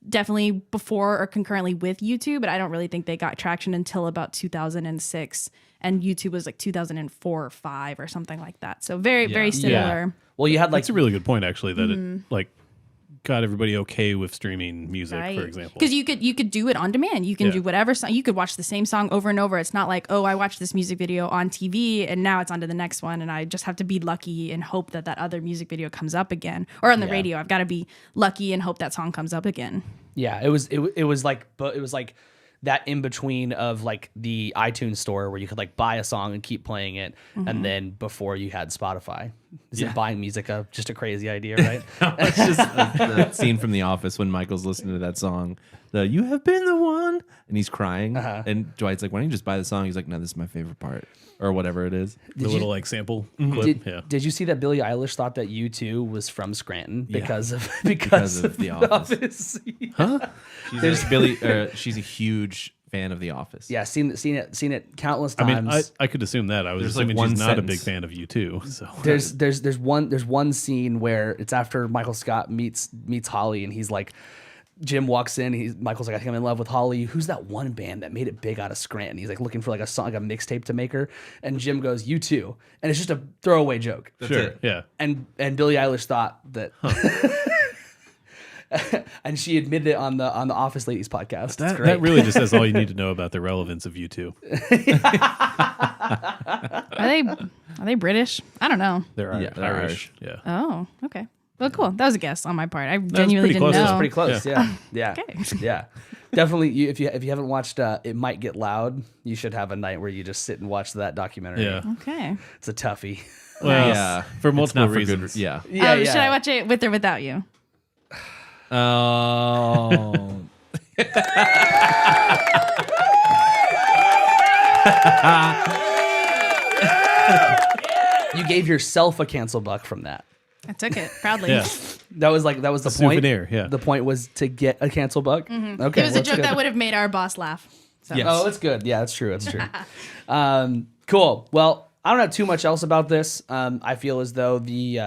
definitely before or concurrently with YouTube, but I don't really think they got traction until about 2006. And YouTube was like 2004 or 5 or something like that. So very similar. Well, you had like That's a really good point, actually, that it like got everybody okay with streaming music, for example. Because you could do it on demand. You can do whatever song. You could watch the same song over and over. It's not like, oh, I watched this music video on TV and now it's on to the next one, and I just have to be lucky and hope that other music video comes up again. Or on the radio, I've got to be lucky and hope that song comes up again. Yeah, it was like that in between of like the iTunes store where you could like buy a song and keep playing it, and then before you had Spotify. Isn't buying music just a crazy idea, right? It's just the scene from The Office when Michael's listening to that song, "You Have Been the One," and he's crying, and Dwight's like, "Why don't you just buy the song?" He's like, "No, this is my favorite part," or whatever it is. The little like sample clip. Did you see that Billie Eilish thought that U2 was from Scranton because of The Office. Huh? She's a huge fan of The Office. Yeah, seen it countless I times. mean, I could assume that. I was There's, assuming like, she's one not a sentence. big fan of you too. So there's one scene where it's after Michael Scott meets Holly, and he's like, Jim walks in. Michael's like, I think I'm in love with Holly. Who's that one band that made it big out of Scranton? He's like looking for like a song, like a mixtape to make her. And Jim goes, "U2," and it's just a throwaway joke. sure, yeah. And Billie Eilish thought that, and she admitted it on the Office Ladies podcast. It's great. That really just says all you need to know about the relevance of U2. Are they British? I don't know. They're they're Irish. Irish. Yeah. Oh, okay. Well, cool. That was a guess on my part. I was genuinely pretty didn't close. know. That was Pretty close, yeah. Okay. Yeah. Definitely, if you haven't watched It Might Get Loud, you should have a night where you just sit and watch that documentary. Yeah. Okay. It's a toughie. Well, Yeah. for It's multiple not for reasons. good. Yeah. Should I watch it with or without you? Oh. You gave yourself a cancel buck from that. I took it proudly. Yeah. That was the point. Souvenir, yeah. The point was to get a cancel buck. Okay, It was well, a that's joke good. that would have made our boss laugh. So. Yes. Oh, that's good. Yeah, that's true. That's true. Cool. Well, I don't have too much else about this. I feel as though the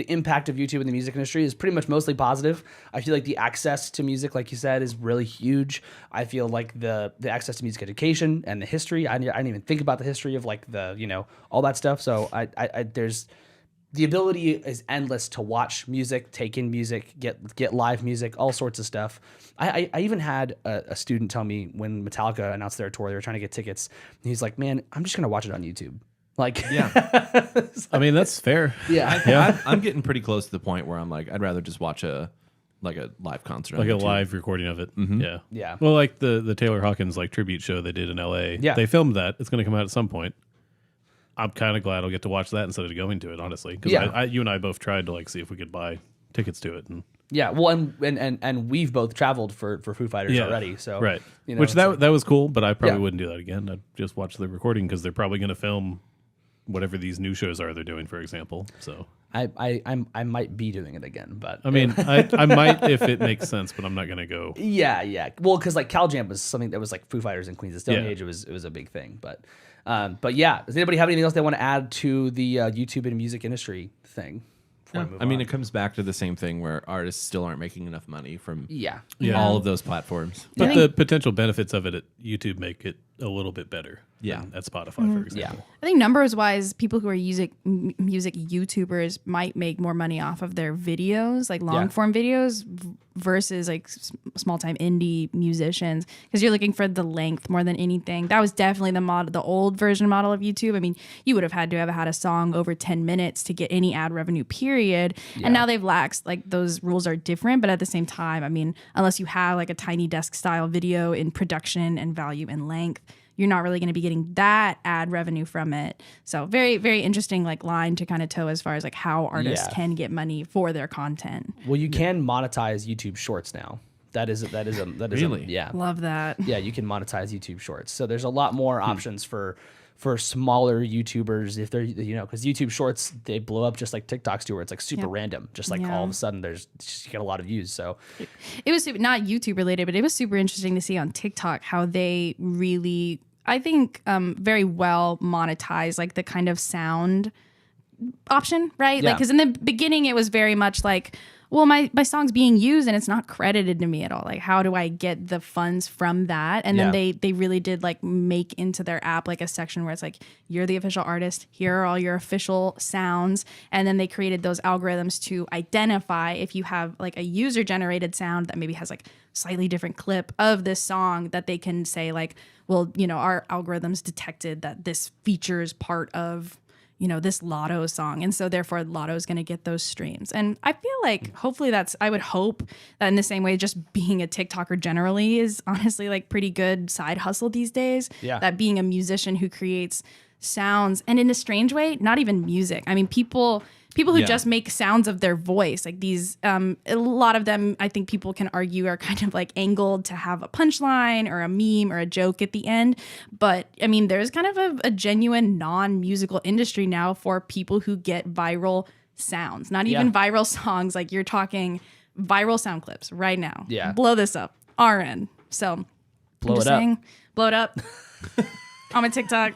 impact of YouTube in the music industry is pretty much mostly positive. I feel like the access to music, like you said, is really huge. I feel like the access to music education and the history. I didn't even think about the history of like all that stuff. So I there's the ability is endless to watch music, take in music, get live music, all sorts of stuff. I even had a student tell me when Metallica announced their tour, they were trying to get tickets. And he's like, "Man, I'm just gonna watch it on YouTube." Like, Yeah. I mean, that's fair. yeah. I'm getting pretty close to the point where I'm like, I'd rather just watch a live concert, Like on a YouTube. live recording of it. Yeah. Yeah. Well, like the Taylor Hawkins like tribute show they did in LA. Yeah. They filmed that. It's going to come out at some point. I'm kind of glad I'll get to watch that instead of going to it, honestly. Because Yeah. you and I both tried to like see if we could buy tickets to it. And Yeah, well, and we've both traveled for Foo Fighters already, so right. You know, Which it's that like- that was cool, but I probably Yeah. wouldn't do that again. I'd just watch the recording because they're probably going to film whatever these new shows are they're doing, for example. So I might be doing it again, but I mean, I might if it makes sense, but I'm not going to go. yeah. Well, because like Cal Jam was something that was like Foo Fighters and Queens of Stone Yeah. Age. It was a big thing, but yeah. Does anybody have anything else they want to add to the YouTube and music industry thing? before we move I mean, on? it comes back to the same thing where artists still aren't making enough money from Yeah. all of those platforms. But think- the potential benefits of it at YouTube make it a little bit better. Yeah. than at Spotify, for example. I think numbers wise, people who are music YouTubers might make more money off of their videos, like long form videos, versus like small time indie musicians, because you're looking for the length more than anything. That was definitely the old version model of YouTube. I mean, you would have had to have had a song over 10 minutes to get any ad revenue, period. And now they've laxed, like those rules are different, but at the same time, I mean, unless you have like a tiny desk style video in production and value and length, you're not really going to be getting that ad revenue from it. So very, very interesting like line to kind of toe as far as like how artists can get money for their content. Well, you can monetize YouTube Shorts now. That is Really? yeah. Love that. Yeah, you can monetize YouTube Shorts. So there's a lot more options for smaller YouTubers if they're, you know, because YouTube Shorts, they blow up just like TikToks do, where it's like super random, just like all of a sudden there's just, you get a lot of views. So It was not YouTube related, but it was super interesting to see on TikTok how they really, I think, very well monetize like the kind of sound option, right? Yeah. Like, because in the beginning it was very much like, well, my song's being used and it's not credited to me at all. Like, how do I get the funds from that? And then they really did like make into their app like a section where it's like, you're the official artist, here are all your official sounds. And then they created those algorithms to identify if you have like a user generated sound that maybe has like slightly different clip of this song, that they can say like, well, you know, our algorithms detected that this features part of, you know, this Lotto song. And so therefore Lotto is going to get those streams. And I feel like hopefully I would hope that in the same way, just being a TikToker generally is honestly like pretty good side hustle these days. Yeah. That being a musician who creates sounds, and in a strange way, not even music. I mean, people who just make sounds of their voice, like these, a lot of them, I think people can argue, are kind of like angled to have a punchline or a meme or a joke at the end. But I mean, there's kind of a genuine non-musical industry now for people who get viral sounds, not even viral songs. Like, you're talking viral sound clips right now. Yeah. Blow this up. RN. So Blow I'm it just up. saying, blow it up. On my TikTok.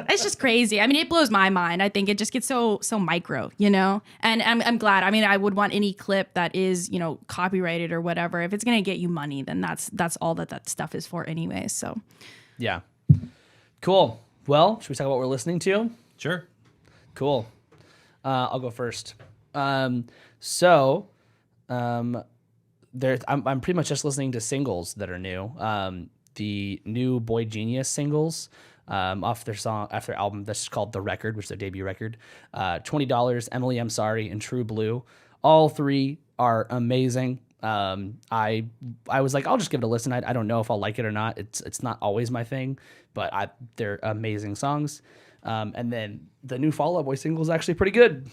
It's just crazy. I mean, it blows my mind. I think it just gets so micro, you know? And I'm glad. I mean, I would want any clip that is, you know, copyrighted or whatever. If it's going to get you money, then that's all that stuff is for anyway. So yeah. Cool. Well, should we talk about what we're listening to? Sure. Cool. I'll go first. I'm pretty much just listening to singles that are new. The new Boygenius singles off their album that's called The Record, which is their debut record. $20, Emily, I'm Sorry, and True Blue. All three are amazing. I was like, I'll just give it a listen. I don't know if I'll like it or not. It's not always my thing, but they're amazing songs. And then the new Fall Out Boy single is actually pretty good.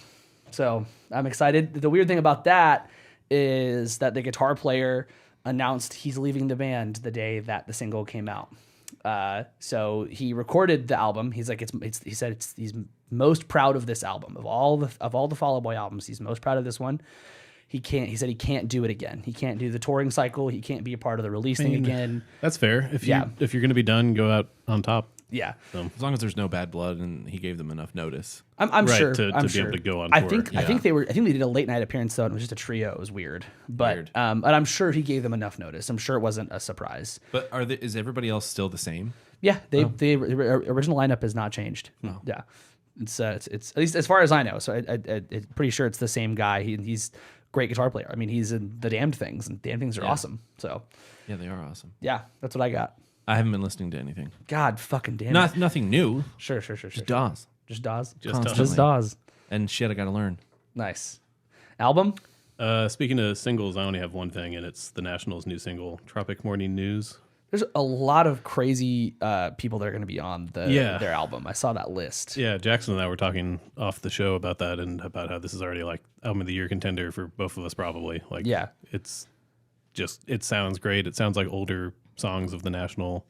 So I'm excited. The weird thing about that is that the guitar player announced he's leaving the band the day that the single came out. So he recorded the album. He's like, he said he's most proud of this album of all the Fall Out Boy albums. He's most proud of this one. He said he can't do it again. He can't do the touring cycle. He can't be a part of the release thing again. That's fair. If you're going to be done, go out on top. Yeah. As long as there's no bad blood and he gave them enough notice. I'm Right, sure to I'm be sure. able to go on I tour. think they did a late night appearance though, and it was just a trio. It was weird, but and I'm sure he gave them enough notice. I'm sure it wasn't a surprise. But is everybody else still the same? Yeah, the original lineup has not changed. Yeah, it's at least as far as I know. So I'm pretty sure it's the same guy. He's a great guitar player. I mean, he's in the Damned Things, and Damned Things are awesome. So Yeah, they are awesome. yeah, that's what I got. I haven't been listening to anything. God fucking damn it. Nothing new. Sure. Just Dawes. Just Dawes? Just Just Dawes. And shit, I gotta learn. Nice. Album? Speaking of singles, I only have one thing, and it's the Nationals' new single, Tropic Morning News. There's a lot of crazy people that are going to be on their album. I saw that list. Yeah, Jackson and I were talking off the show about that and about how this is already like album of the year contender for both of us probably. Like, Yeah. it's just, it sounds great. It sounds like older songs of the National.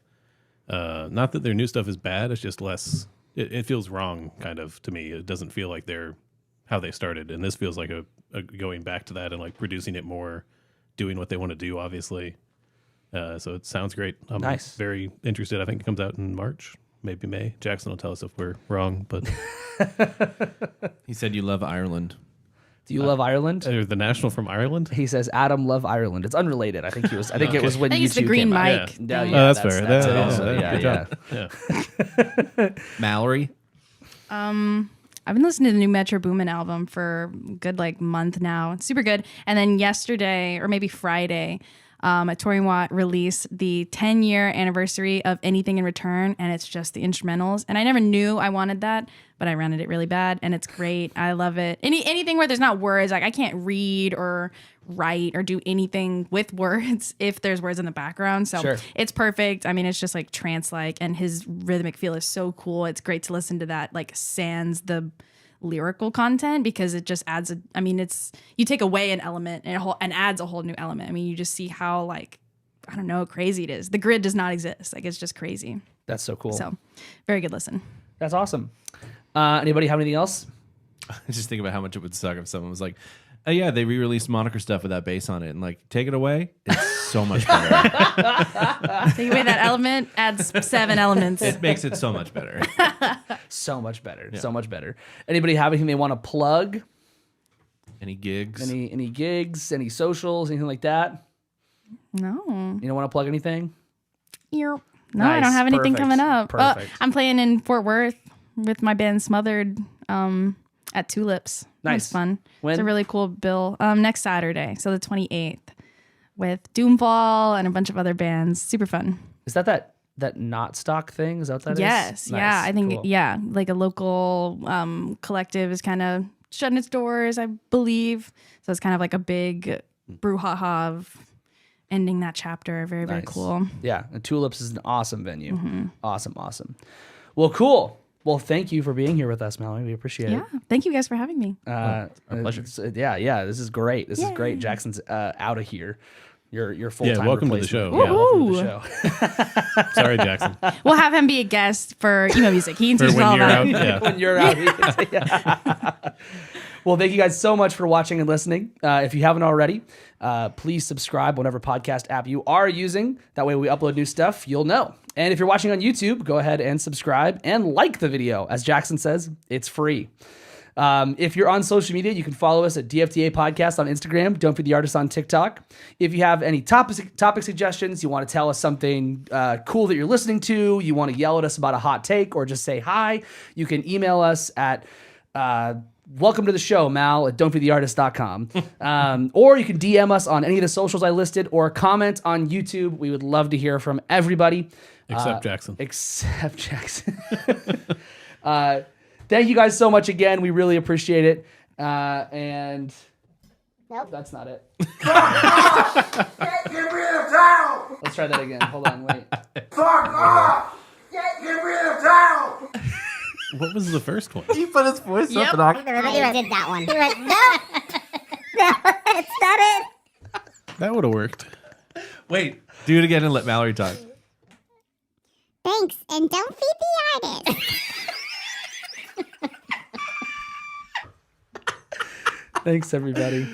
Not that their new stuff is bad. It's just less, it feels wrong kind of to me. It doesn't feel like they're how they started. And this feels like a going back to that and like producing it more, doing what they want to do, obviously. So it sounds great. I'm Nice. very interested. I think it comes out in March, maybe May. Jackson will tell us if we're wrong, but He said you love Ireland. Do you love Ireland? the National from Ireland. He says Adam love Ireland. It's unrelated. I think he was. I think it was when I think YouTube it's the green came out. mic. Yeah. Yeah, Oh, that's fair. That's it Yeah, also. yeah, Yeah, good yeah. job. Mallory. I've been listening to the new Metro Boomin album for a good like month now. It's super good. And then yesterday, or maybe Friday, at Touring Watt released the 10-year anniversary of Anything in Return, and it's just the instrumentals. And I never knew I wanted that, but I rented it really bad, and it's great. I love it. Anything where there's not words, like I can't read or write or do anything with words if there's words in the background. So Sure. it's perfect. I mean, it's just like trance-like, and his rhythmic feel is so cool. It's great to listen to that, like sans the lyrical content, because it just adds it's you take away an element and adds a whole new element. I mean, you just see how like, I don't know, crazy it is. The grid does not exist. Like, it's just crazy. That's so cool. So very good listen. That's awesome. Anybody have anything else? I just think about how much it would suck if someone was like, "Oh yeah, they re-released Moniker stuff with that bass on it," and like, take it away. It's so much better. Take away that element, adds 7 elements. It makes it so much better. So much better. So much better. Anybody have anything they want to plug? Any gigs? Any gigs? Any socials? Anything like that? No. You don't want to plug anything? No, I Nice. don't have anything Perfect. coming up. Perfect. I'm playing in Fort Worth with my band Smothered at Tulips. Nice. It's fun. When? It's a really cool bill. Next Saturday, so the 28th, with Doomfall and a bunch of other bands. Super fun. Is that not stock thing? Is that what that is? Yes. Nice. Yeah. I think, Cool. yeah, like a local collective is kind of shutting its doors, I believe. So it's kind of like a big brouhaha of ending that chapter. Very, very Nice. cool. Yeah, and Tulips is an awesome venue. Awesome. Well, cool. Well, thank you for being here with us, Mallory. We appreciate Yeah. Thank you guys for having me. it. our pleasure. Yeah. This is great. This is great. Jackson's out of here. Your full time. welcome to the show. Yeah, welcome to the Woohoo. show. Sorry, Jackson. We'll have him be a guest for emo music. He can For teach us when all you're about out, it. yeah. When you're out. we can say- yeah. Well, thank you guys so much for watching and listening. If you haven't already, please subscribe whatever podcast app you are using. That way we upload new stuff, you'll know. And if you're watching on YouTube, go ahead and subscribe and like the video. As Jackson says, it's free. If you're on social media, you can follow us at DFTA Podcast on Instagram. Don't Feed the Artist on TikTok. If you have any topic suggestions, you want to tell us something cool that you're listening to, you want to yell at us about a hot take, or just say hi, you can email us at welcome to the show, Mal at don'tfeedtheartist.com. Or you can DM us on any of the socials I listed, or comment on YouTube. We would love to hear from everybody. Except Jackson. Except Jackson. Thank you guys so much again. We really appreciate it. And Nope. that's not it. Get rid of town! Let's try that again. Hold on, wait. Fuck off! Get rid of town! What was the first one? He put his voice Yep. up and I did that one. No! No, it's not it! That would have worked. Wait, do it again and let Mallory talk. Thanks, and don't feed the artist. Thanks, everybody.